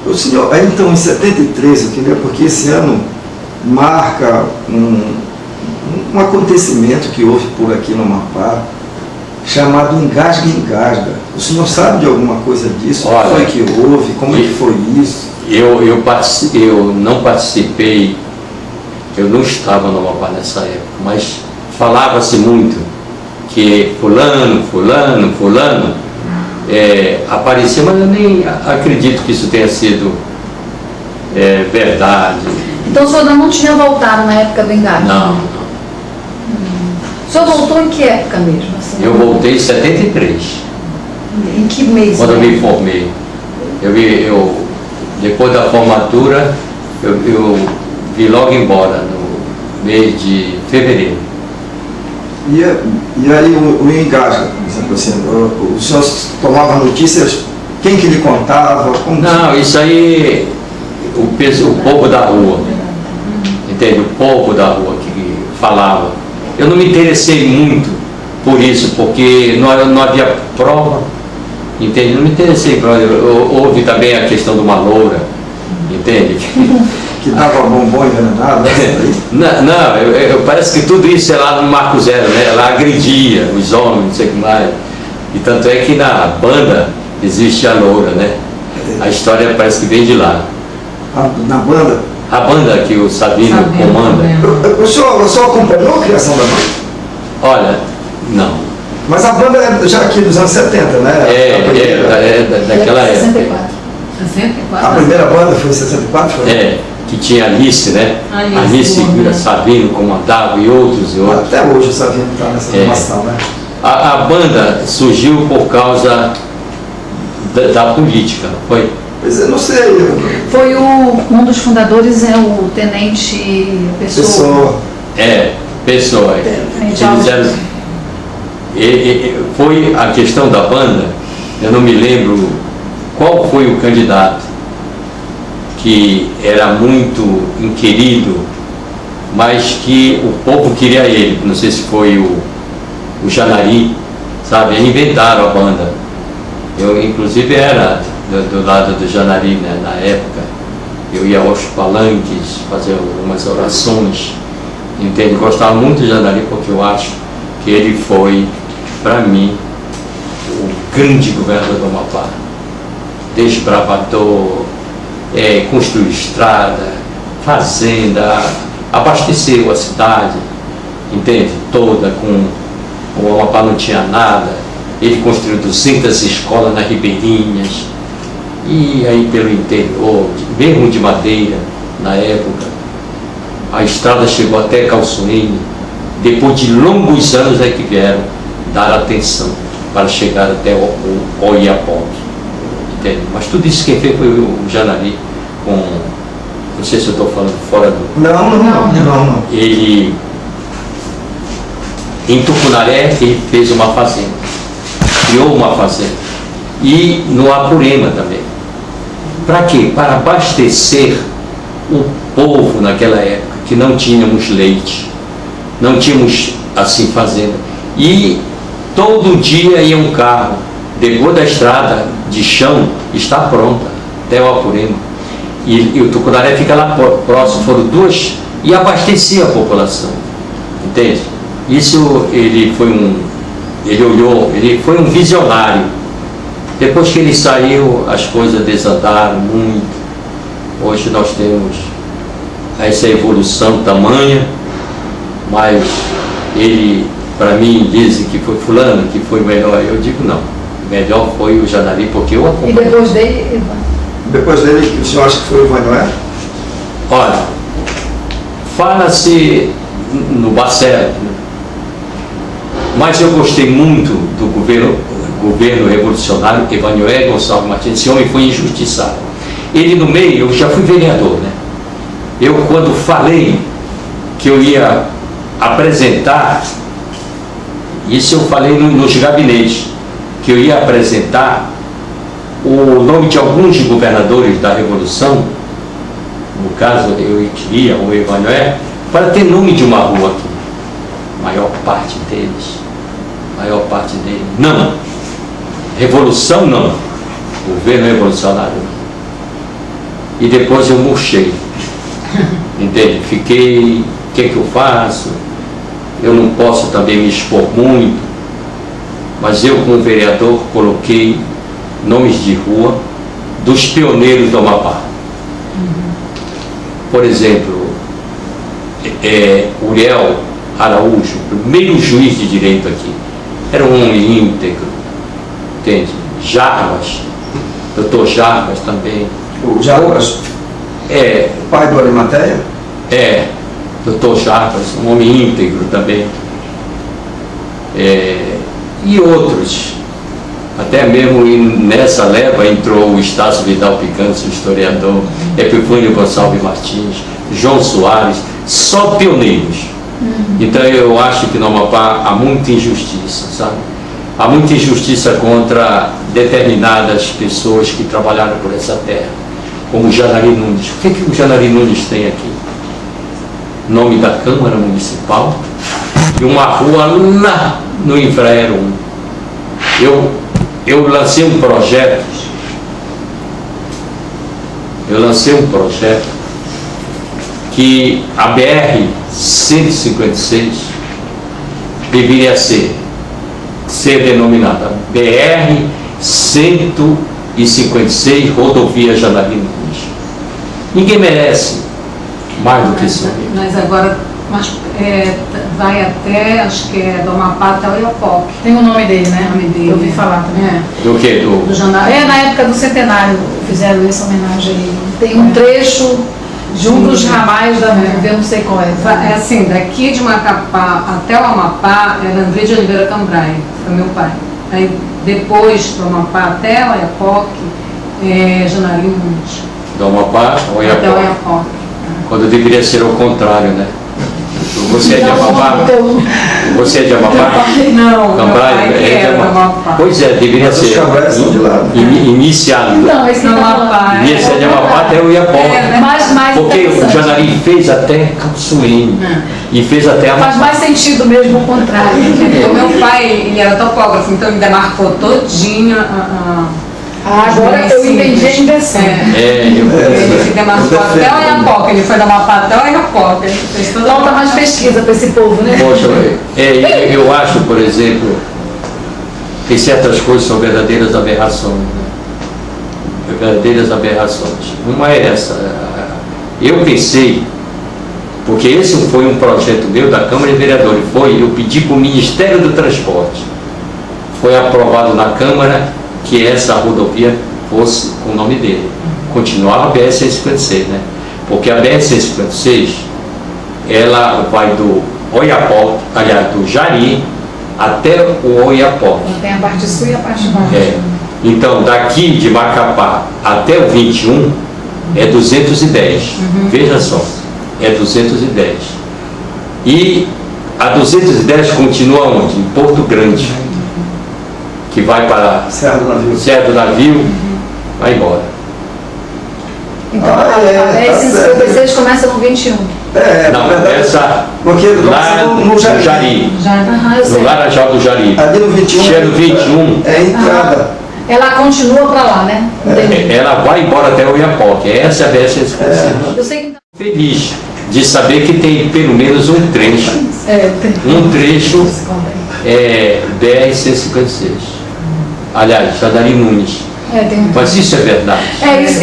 S2: O senhor, então, em 73, eu queria, porque esse ano marca um acontecimento que houve por aqui no Amapá, chamado Engasga-Engasga. O senhor sabe de alguma coisa disso?
S1: Olha,
S2: o que foi que houve? Como é que foi isso?
S1: Eu não participei, eu não estava no Amapá nessa época, mas falava-se muito que fulano aparecia, mas eu nem acredito que isso tenha sido verdade.
S3: Então o senhor não tinha voltado na época do Engasga?
S1: Não.
S3: O senhor voltou em que época mesmo? Assim?
S1: Eu voltei em 73.
S3: Em que mês?
S1: Quando eu me formei. Depois da formatura, eu vim logo embora, no mês de fevereiro.
S2: E aí o Engasga, por exemplo, assim, o senhor tomava notícias, quem que lhe contava?
S1: Não, isso aí, o povo da rua, entende? O povo da rua que falava. Eu não me interessei muito por isso, porque não havia prova, entende? Não me interessei. Houve também a questão de uma loura, entende?
S2: Que dava bombom envenenado?
S1: Não, parece que tudo isso é lá no Marco Zero, né? Ela agredia os homens, não sei o que mais. E tanto é que na banda existe a loura, né? A história parece que vem de lá.
S2: Na banda?
S1: A banda que o Sabino comanda.
S2: O senhor acompanhou a criação da banda?
S1: Olha, não.
S2: Mas a banda é já aqui dos anos 70, né?
S1: Daquela época.
S3: 64.
S4: 64?
S2: A primeira banda foi em 64? Foi?
S1: Que tinha Alice, né? Alice Sabino comandava e outros.
S2: Até hoje o Sabino está nessa formação, né?
S1: A banda surgiu por causa da política, não foi?
S2: Pois eu não sei.
S3: Foi um dos fundadores, o Tenente Pessoa.
S1: Pessoa.
S3: Tenente
S1: Foi a questão da banda, eu não me lembro qual foi o candidato que era muito inquirido, mas que o povo queria ele. Não sei se foi o Janari, sabe? Eles inventaram a banda. Eu, inclusive, era do lado do Janari, né, na época. Eu ia aos palanques fazer algumas orações, entende? Gostava muito do Janari porque eu acho que ele foi, para mim, o grande governador do Amapá. Desbravador, construiu estrada, fazenda, abasteceu a cidade, entende? Toda, o Amapá não tinha nada. Ele construiu 200 escolas nas ribeirinhas, e aí pelo interior, mesmo de madeira, na época. A estrada chegou até Calçoene. Depois de longos anos é que vieram dar atenção para chegar até o Oiapoque. Entende? Mas tudo isso quem fez foi o Janari, não sei se eu estou falando fora do...
S2: Não.
S1: Ele, em Tucunaré, ele fez uma fazenda, criou uma fazenda, e no Apurema também. Para quê? Para abastecer o povo naquela época, que não tínhamos leite, não tínhamos assim fazenda, e todo dia ia um carro, depois da estrada de chão, está pronta, até o Apurema, e o Tucunaré fica lá próximo, foram 2, e abastecia a população, entende? Isso ele foi ele foi um visionário. Depois que ele saiu, as coisas desandaram muito. Hoje nós temos essa evolução tamanha, mas ele, para mim, dizem que foi fulano, que foi melhor. Eu digo não, melhor foi o Janari, porque eu acompanhei.
S3: E depois dele,
S2: Depois dele, o senhor acha que foi o Vanoé?
S1: Olha, fala-se no Bacero, mas eu gostei muito do governo revolucionário Evanoé Gonçalves Martins. Esse homem foi injustiçado. Ele no meio, eu já fui vereador, né? Eu, quando falei que eu ia apresentar Isso eu falei nos gabinetes, que eu ia apresentar o nome de alguns governadores da Revolução, no caso eu queria, o Emanuel, para ter nome de uma rua aqui. Maior parte deles, não. Revolução não. Governo revolucionário não. E depois eu murchei. Entende? Fiquei, o que é que eu faço? Eu não posso também me expor muito, mas eu, como vereador, coloquei nomes de rua dos pioneiros do Amapá. Por exemplo, Uriel Araújo, primeiro juiz de direito aqui, era um homem íntegro, entende? Jarbas, doutor Jarbas também.
S2: O Jarbas? Pai do Arimateia?
S1: Doutor Jarbas, um homem íntegro também. E outros, até mesmo nessa leva entrou o Estácio Vidal Picantes, o historiador, Epifânio Gonçalves Martins, João Soares, só pioneiros. Então eu acho que no Amapá há muita injustiça, sabe? Há muita injustiça contra determinadas pessoas que trabalharam por essa terra, como o Janari Nunes. O que o Janari Nunes tem aqui? Nome da Câmara Municipal e uma rua lá no Infraero 1. Eu lancei um projeto, que a BR-156 deveria ser denominada BR-156 Rodovia Janari Nunes. Ninguém merece mais do que isso.
S4: Mas agora vai até, acho que é do Amapá até o Oiapoque.
S3: Tem o nome dele, né?
S4: O nome dele.
S3: Eu ouvi falar também.
S1: Do que?
S3: Do Janari. Na época do centenário fizeram essa homenagem a ele. Tem um trecho de um dos ramais da eu não sei qual é.
S4: É assim, daqui de Macapá até o Amapá era André de Oliveira Cambrai, foi meu pai. Aí depois do Amapá até o Oiapoque, Janari Nunes.
S1: Do Amapá ao Oiapoque.
S4: Até o Oiapoque.
S1: Quando deveria ser o contrário, né? Você é de Amapá? Você é de Amapá?
S4: Não,
S1: Cambrai
S4: é de Amapá.
S1: Pois é, deveria ser iniciado.
S3: Não, esse
S4: Amapá.
S1: Devia ser de Amapá até o Oiapoque. Porque o Janari fez até Calçuene e fez até Amapá.
S3: Faz mais sentido mesmo o contrário.
S4: O meu pai, ele era topógrafo, então ele demarcou todinho
S3: agora eu entendi a inversão.
S4: Ele demarcou até o Oiapoque, ele foi da Amapá até o Oiapoque.
S3: Falta mais pesquisa para esse povo, né?
S1: Poxa, eu acho, por exemplo, que certas coisas são verdadeiras aberrações. Né? Verdadeiras aberrações. Uma é essa. Eu pensei, porque esse foi um projeto meu da Câmara de Vereadores, eu pedi para o Ministério do Transporte. Foi aprovado na Câmara que essa rodovia fosse com o nome dele. Continuava a BR-156, né? Porque a BR-156, ela vai do Oiapoque, aliás, do Jari até o Oiapoque.
S3: Tem a parte sul e a parte norte.
S1: Então, daqui de Macapá até o 21 é 210. Veja só, é 210. E a 210 continua onde? Em Porto Grande, que vai para Serra do Navio, vai embora.
S3: Então, a BR-156 começa no 21.
S1: Não, essa lá no Jari, no Laranjal do Jari.
S2: Ali no 21.
S1: Chega no 21.
S2: É a entrada.
S3: Ela continua para lá, né?
S1: Ela vai embora até o Oiapoque. Essa é a BR-156.
S3: Eu sei que
S1: Feliz de saber que tem pelo menos um trecho. BR-156. Aliás, Janari Nunes. Mas isso é verdade.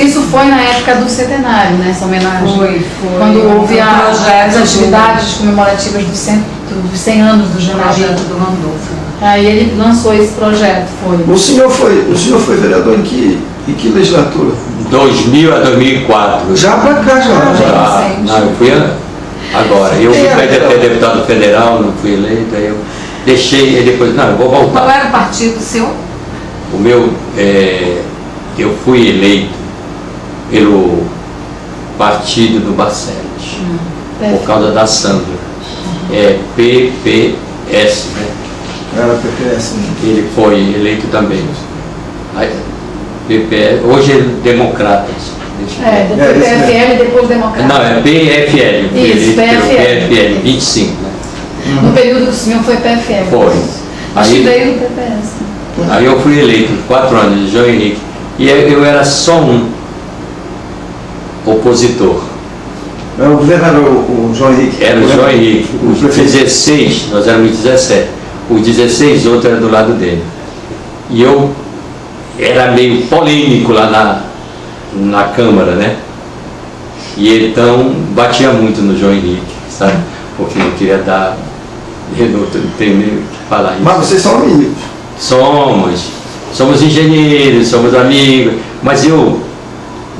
S3: Isso foi na época do centenário, né? Essa homenagem.
S4: Foi.
S3: Quando houve as atividades comemorativas dos 100 anos do Janari.
S4: Do Landolfo.
S3: Aí ele lançou esse projeto.
S2: O senhor foi vereador em que legislatura?
S1: 2000 a 2004.
S2: Já para cá, já.
S1: Não, eu fui agora. Eu fui até deputado federal, não fui eleito, aí eu deixei, e depois, não, eu vou voltar.
S4: Qual era o partido seu?
S1: O meu, eu fui eleito pelo partido do Barcelos, por causa da Sandra. PPS, né?
S2: Era PPS.
S1: Ele foi eleito também. Aí, PPS, hoje é Democratas.
S3: Depois PFL, depois Democratas.
S1: Não, é PFL. Foi
S3: Isso,
S1: eleito pelo
S3: PFL.
S1: PFL, 25, né?
S3: No período que o senhor foi PFL.
S1: Foi.
S3: Mas
S1: Aí-
S3: veio do PPS.
S1: Aí eu fui eleito 4 anos, João Henrique. E eu era só um opositor.
S2: O governador, o João Henrique.
S1: Era o João Henrique. Os
S2: prefeito.
S1: 16, nós éramos 17. Os 16 outros eram do lado dele. E eu era meio polêmico lá na Câmara, né? E então batia muito no João Henrique, sabe? Porque não queria dar. Eu não tenho nem o que falar isso.
S2: Mas vocês são amigos.
S1: Somos engenheiros, somos amigos, mas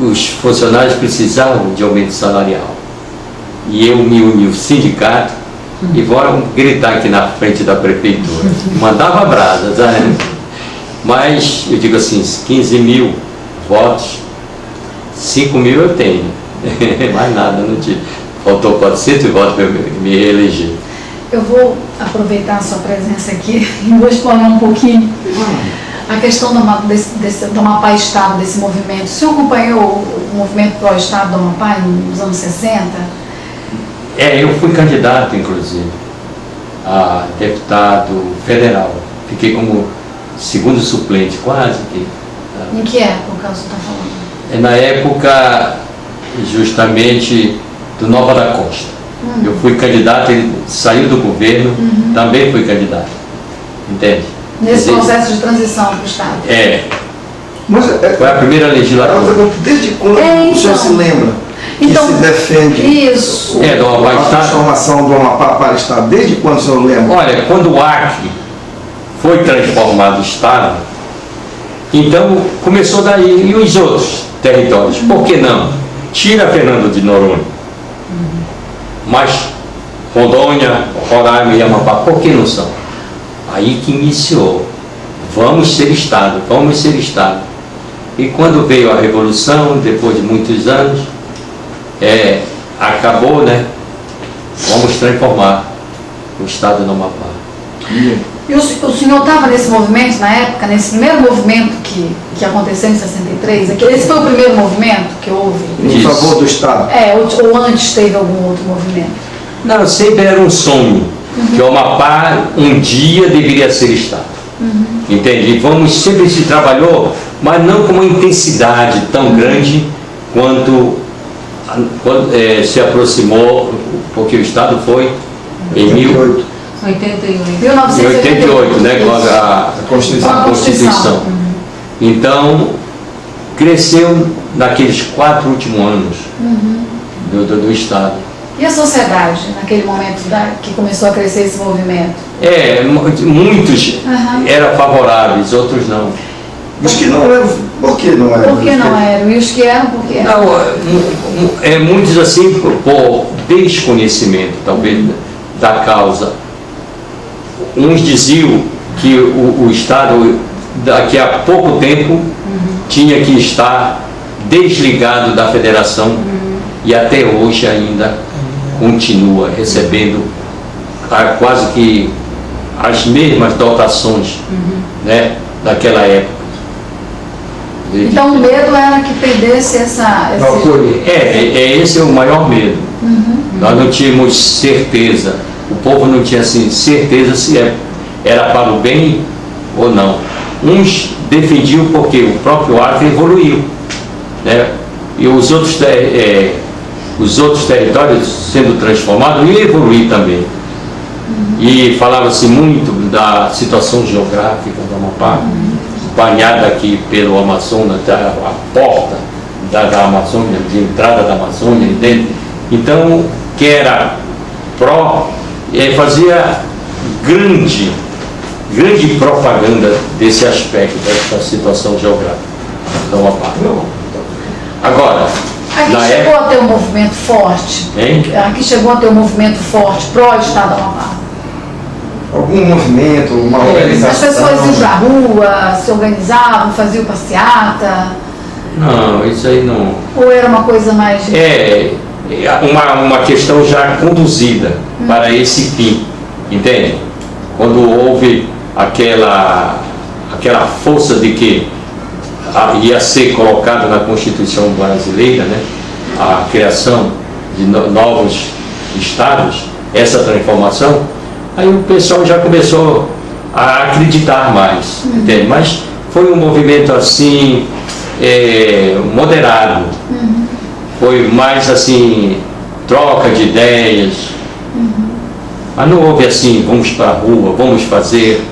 S1: os funcionários precisavam de aumento salarial. E eu me uni ao sindicato e vamos gritar aqui na frente da prefeitura. Mandava brasas, né? Mas eu digo assim, 15 mil votos, 5 mil eu tenho. Mais nada, não tive. Faltou 400 votos para me reeleger.
S3: Eu vou aproveitar a sua presença aqui e vou explanar um pouquinho a questão do Amapá Estado, desse movimento. O senhor acompanhou o movimento pró-Estado do Amapá nos anos 60?
S1: Eu fui candidato, inclusive, a deputado federal. Fiquei como segundo suplente, quase que.
S3: Em que época o senhor está falando?
S1: Na época, justamente, do Nova da Costa. Eu fui candidato, ele saiu do governo, também fui candidato. Entende?
S3: Nesse processo de transição para o Estado?
S2: Mas,
S1: Foi a primeira legislatura.
S2: desde quando o senhor se lembra que se defende
S3: isso.
S1: Do Amapá
S2: a
S1: Estado.
S2: transformação do Amapá para o Estado? Desde quando o senhor lembra?
S1: Olha, quando o Acre foi transformado em Estado, então começou daí. E os outros territórios? Por que não? Tira Fernando de Noronha. Mas Rondônia, Roraima e Amapá, por que não são? Aí que iniciou. Vamos ser Estado, vamos ser Estado. E quando veio a Revolução, depois de muitos anos, acabou, né? Vamos transformar o Estado do Amapá.
S3: E o senhor estava nesse movimento na época, nesse primeiro movimento que aconteceu em 63? Esse foi o primeiro movimento que houve?
S2: Em favor do Estado?
S3: Ou antes teve algum outro movimento?
S1: Não, sempre era um sonho, que o Amapá um dia deveria ser Estado. Entende? E sempre se trabalhou, mas não com uma intensidade tão grande quanto se aproximou, porque o Estado foi em 1988, né, com a Constituição. Então, cresceu naqueles 4 últimos anos do Estado.
S3: E a sociedade, naquele momento que começou a crescer esse movimento?
S1: Muitos eram favoráveis, outros não.
S2: Os que não eram, por que não eram?
S3: Por que não eram? E os que eram, por que eram?
S1: Não, muitos assim, por desconhecimento, talvez, da causa. Uns diziam que o Estado, daqui a pouco tempo, tinha que estar desligado da federação e até hoje ainda continua recebendo quase que as mesmas dotações, né, daquela época.
S3: Então o medo era que perdesse esse
S1: é o maior medo. Nós não tínhamos certeza, o povo não tinha assim, certeza se era para o bem ou não. Uns defendiam porque o próprio Acre evoluiu, né? E os outros territórios sendo transformados iam evoluir também. E falava-se muito da situação geográfica do Amapá, banhada aqui pelo Amazonas, a porta da Amazônia, de entrada da Amazônia, entende? Então, que era pró, fazia grande propaganda desse aspecto, dessa situação geográfica do Amapá. Agora,
S3: aqui chegou a ter um movimento forte. Aqui chegou a ter um movimento forte pró-Estado do Amapá.
S2: Algum movimento, uma organização?
S3: As pessoas iam para a rua, se organizavam, faziam passeata?
S1: Não, isso aí não.
S3: Ou era uma coisa mais...
S1: uma questão já conduzida para esse fim, entende? Quando houve aquela força de que ia ser colocada na Constituição brasileira, né, a criação de novos estados, essa transformação, aí o pessoal já começou a acreditar mais, entende? Mas foi um movimento assim, moderado, foi mais assim, troca de ideias, mas não houve assim, vamos para a rua, vamos fazer,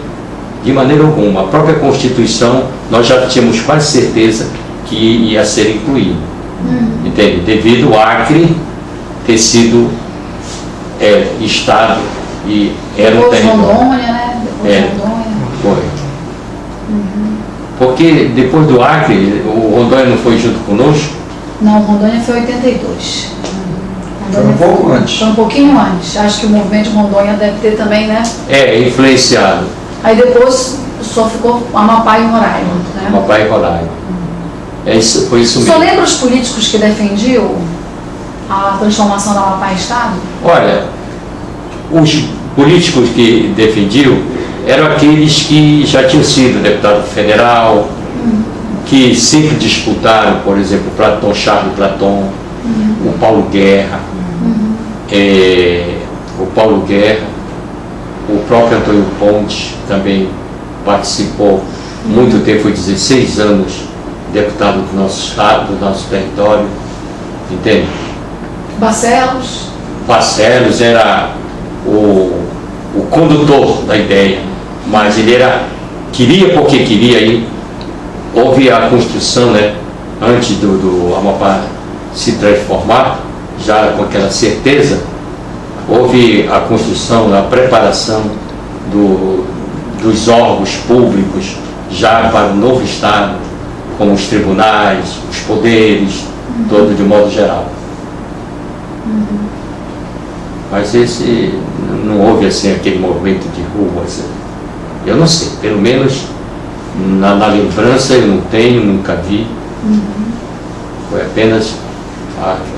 S1: de maneira alguma. A própria Constituição, nós já tínhamos quase certeza que ia ser incluído, entende? Devido ao Acre ter sido Estado e era um território.
S3: Rondônia, né? Depois Rondônia.
S1: Foi. Porque depois do Acre, o Rondônia não foi junto conosco?
S3: Não, Rondônia foi 82.
S2: Foi um pouco antes.
S3: Foi um pouquinho antes. Acho que o movimento de Rondônia deve ter também, né?
S1: Influenciado.
S3: Aí depois só ficou Amapá e Roraima, né?
S1: Amapá e Roraima. Foi isso mesmo.
S3: Só lembra os políticos que defendiam a transformação da Amapá em Estado?
S1: Olha, os políticos que defendiam eram aqueles que já tinham sido deputado federal, que sempre disputaram, por exemplo, Charles Platon, o Paulo Guerra, o próprio Antônio Pontes também participou, muito tempo, foi 16 anos deputado do nosso estado, do nosso território, entende? Barcelos era o condutor da ideia, mas ele queria porque queria ir. Houve a construção, né, antes do Amapá se transformar, já com aquela certeza, houve a construção, a preparação dos órgãos públicos já para o novo Estado, como os tribunais, os poderes, todo de modo geral. Mas não houve assim aquele movimento de rua, assim. Eu não sei, pelo menos na lembrança eu não tenho, nunca vi. Foi apenas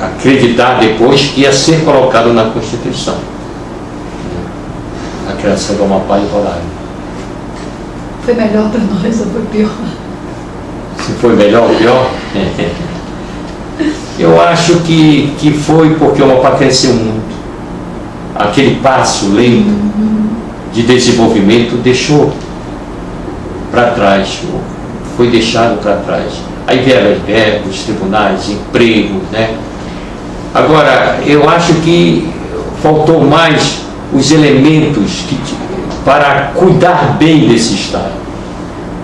S1: acreditar depois que ia ser colocado na Constituição a criação do Amapá e Roraima.
S3: Foi melhor para nós ou foi pior?
S1: Se foi melhor ou pior? Eu acho que foi porque o Amapá cresceu muito. Aquele passo lento de desenvolvimento deixou para trás, foi deixado para trás. Aí vieram as verbas, tribunais, empregos, né? Agora, eu acho que faltou mais os elementos para cuidar bem desse Estado,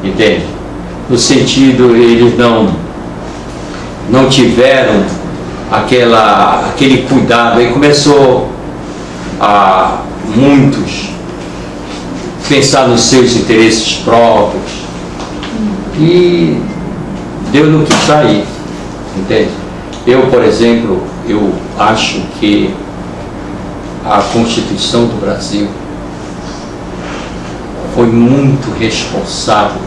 S1: entende? No sentido, eles não tiveram aquele cuidado. Aí começou a muitos pensar nos seus interesses próprios e deu no que sair, entende? Eu, por exemplo, eu acho que a Constituição do Brasil foi muito responsável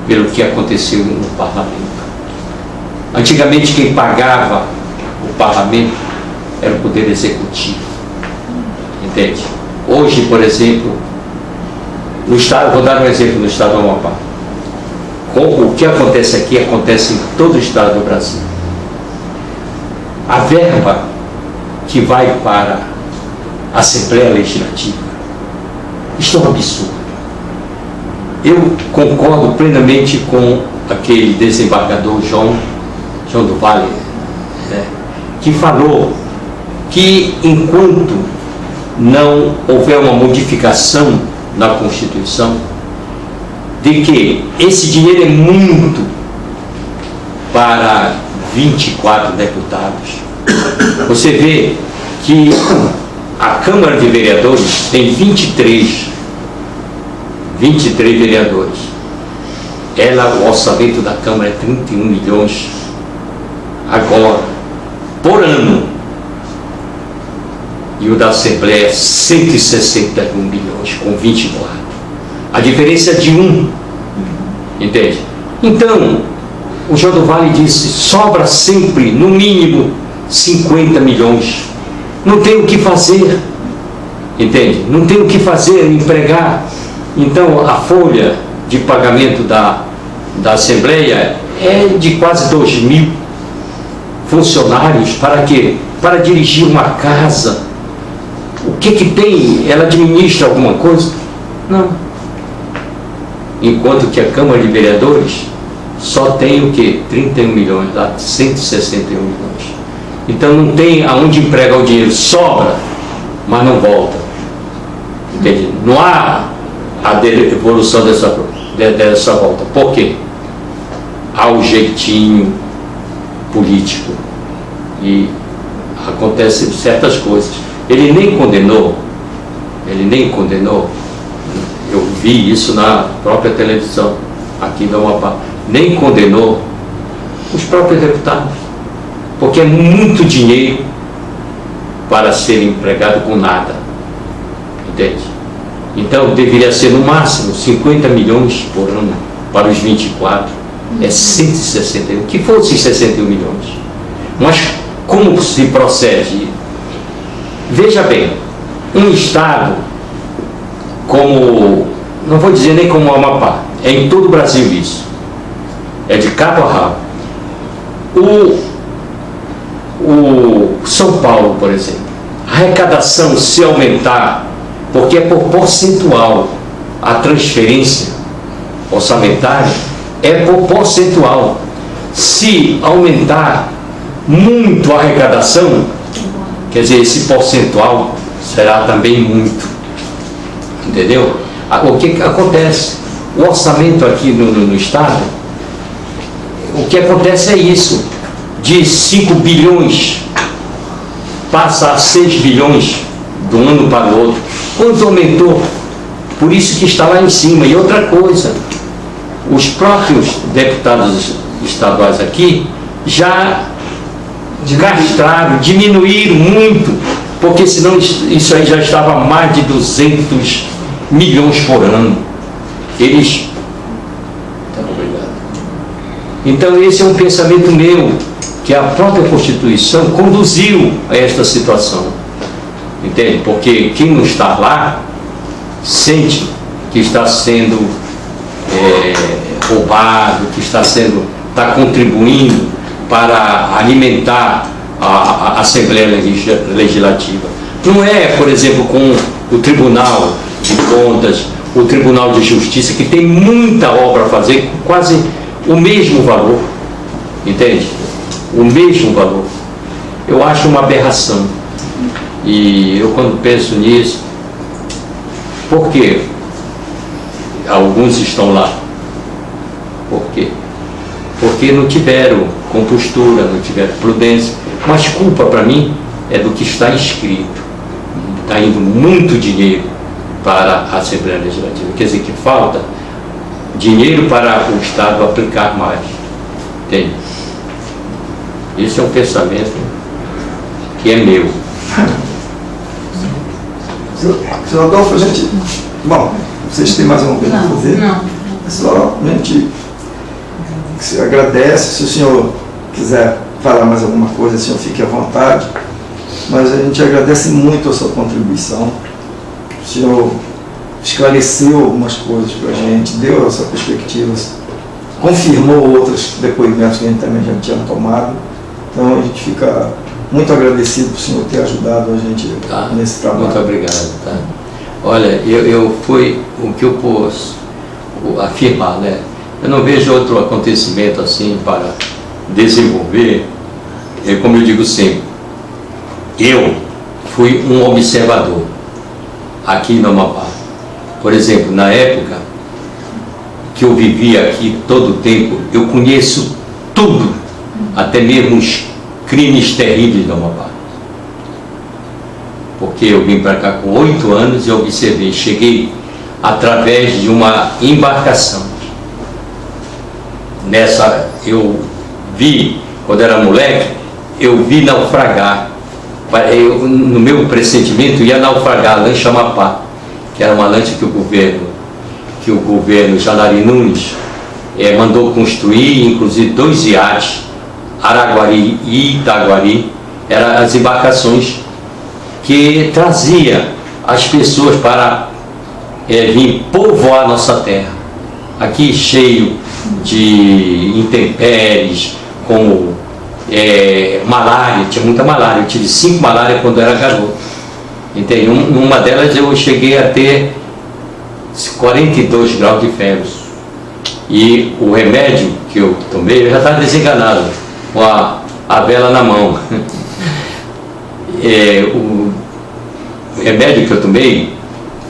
S1: pelo que aconteceu no Parlamento. Antigamente quem pagava o Parlamento era o Poder Executivo, entende? Hoje, por exemplo, no Estado, vou dar um exemplo no Estado do Amapá. O que acontece aqui acontece em todo o Estado do Brasil. A verba que vai para a Assembleia Legislativa, isto é um absurdo. Eu concordo plenamente com aquele desembargador João do Vale, né, que falou que enquanto não houver uma modificação na Constituição, de que esse dinheiro é muito para 24 deputados. Você vê que a Câmara de Vereadores tem 23 vereadores. O orçamento da Câmara é 31 milhões agora, por ano. E o da Assembleia é 161 milhões, com 24. A diferença é de 1, entende? Então, o João do Vale disse, sobra sempre, no mínimo, 50 milhões. Não tem o que fazer, entende? Não tem o que fazer, empregar. Então, a folha de pagamento da Assembleia é de quase 2.000 funcionários. Para quê? Para dirigir uma casa. O que tem? Ela administra alguma coisa? Não. Enquanto que a Câmara de Vereadores só tem o quê? 31 milhões, lá 161 milhões. Então não tem aonde empregar o dinheiro. Sobra, mas não volta. Entende? Não há a devolução dessa volta. Por quê? Há o jeitinho político. E acontecem certas coisas. Ele nem condenou. Eu vi isso na própria televisão, aqui da Amapá. Nem condenou os próprios deputados. Porque é muito dinheiro para ser empregado com nada. Entende? Então deveria ser no máximo 50 milhões por ano para os 24. É 161. Que fosse 61 milhões. Mas como se procede? Veja bem, um estado como, não vou dizer nem como o Amapá, é em todo o Brasil isso. É de cabo a rabo. O São Paulo, por exemplo, a arrecadação, se aumentar, porque é por percentual, a transferência orçamentária é por percentual. Se aumentar muito a arrecadação, quer dizer, esse percentual será também muito. Entendeu? O que acontece? O orçamento aqui no Estado, o que acontece é isso. De 5 bilhões passa a 6 bilhões de um ano para o outro. Quanto aumentou? Por isso que está lá em cima. E outra coisa, os próprios deputados estaduais aqui já gastaram, diminuíram muito, porque senão isso aí já estava a mais de 200 milhões por ano. Eles... Obrigado. Então esse é um pensamento meu, que a própria Constituição conduziu a esta situação. Entende? Porque quem não está lá sente que está sendo roubado, que está contribuindo para alimentar a Assembleia Legislativa. Não é, por exemplo, com o Tribunal de Contas, o Tribunal de Justiça, que tem muita obra a fazer com quase o mesmo valor. Entende? O mesmo valor. Eu acho uma aberração. E eu, quando penso nisso, por quê? Alguns estão lá. Por quê? Porque não tiveram compostura, não tiveram prudência. Mas culpa para mim é do que está escrito. Está indo muito dinheiro para a Assembleia Legislativa. Quer dizer que falta dinheiro para o Estado aplicar mais. Entende? Esse é um pensamento que é meu.
S2: Senhor Adolfo, a gente... Bom, vocês têm mais alguma coisa a fazer?
S4: Não.
S2: É só a gente se agradece. Se o senhor quiser falar mais alguma coisa, o senhor fique à vontade. Mas a gente agradece muito a sua contribuição. O senhor esclareceu algumas coisas para a gente, deu a sua perspectiva, confirmou outros depoimentos que a gente também já tinha tomado. Então a gente fica muito agradecido por o senhor ter ajudado a gente nesse trabalho.
S1: Muito obrigado. Tá? Olha, foi o que eu posso afirmar, né? Eu não vejo outro acontecimento assim para desenvolver, como eu digo sempre, eu fui um observador aqui no Amapá. Por exemplo, na época que eu vivia aqui todo o tempo, eu conheço tudo, até mesmo os crimes terríveis do Amapá. Porque eu vim para cá com 8 anos e observei, cheguei através de uma embarcação. Nessa, eu vi, quando era moleque, eu vi naufragar. No meu pressentimento ia naufragar a lancha Amapá, que era uma lancha que o governo Janari Nunes mandou construir, inclusive 2 iates, Araguari e Itaguari, eram as embarcações que trazia as pessoas para vir povoar nossa terra. Aqui cheio de intempéries, como malária, tinha muita malária. Eu tive 5 malárias quando era garoto. Entende? Numa delas eu cheguei a ter 42 graus de febre. E o remédio que eu tomei, eu já estava desenganado, com a vela na mão. O remédio que eu tomei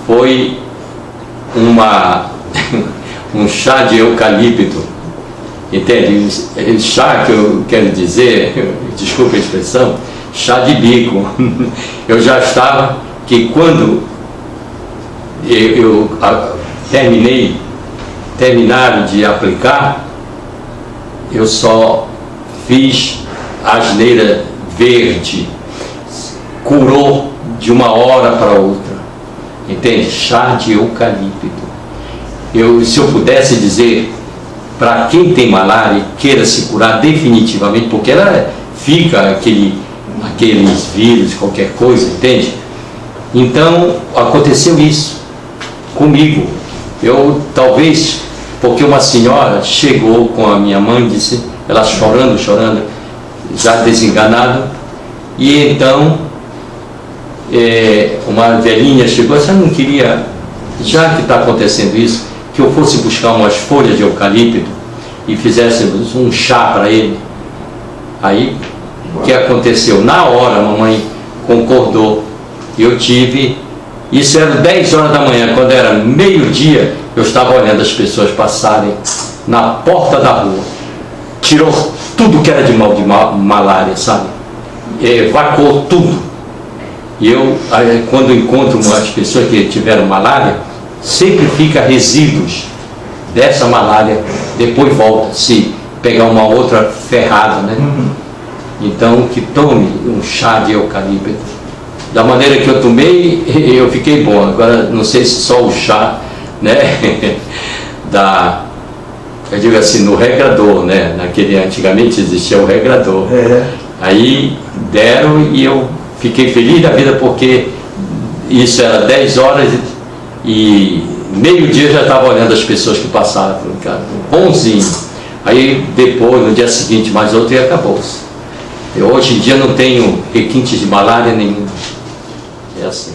S1: foi um chá de eucalipto. Entende? Chá que eu quero dizer, desculpa a expressão, chá de bico. Eu já estava, que quando eu terminaram de aplicar, eu só fiz asneira verde, curou de uma hora para outra. Entende? Chá de eucalipto. Se eu pudesse dizer para quem tem malária e queira se curar definitivamente, porque ela fica aqueles vírus, qualquer coisa, entende? Então aconteceu isso comigo. Eu talvez, porque uma senhora chegou com a minha mãe, disse, ela chorando, já desenganada, e então uma velhinha chegou, você não queria, já que está acontecendo isso, que eu fosse buscar umas folhas de eucalipto e fizéssemos um chá para ele. Aí, o que aconteceu? Na hora a mamãe concordou, eu tive, isso era 10 horas da manhã, quando era meio-dia, eu estava olhando as pessoas passarem na porta da rua, tirou tudo que era de malária, sabe? Evacuou tudo. E eu, quando encontro as pessoas que tiveram malária, sempre fica resíduos dessa malária, depois volta, se pegar uma outra ferrada, né? Então, que tome um chá de eucalipto. Da maneira que eu tomei, eu fiquei bom. Agora, não sei se só o chá, né? Eu digo assim, no regrador, né? Antigamente existia o regrador. Aí deram e eu fiquei feliz da vida, porque isso era 10 horas e meio-dia já estava olhando as pessoas que passaram, cara, bonzinho. Aí depois, no dia seguinte, mais outro e acabou-se. Eu hoje em dia não tenho requintes de malária nenhum. É assim.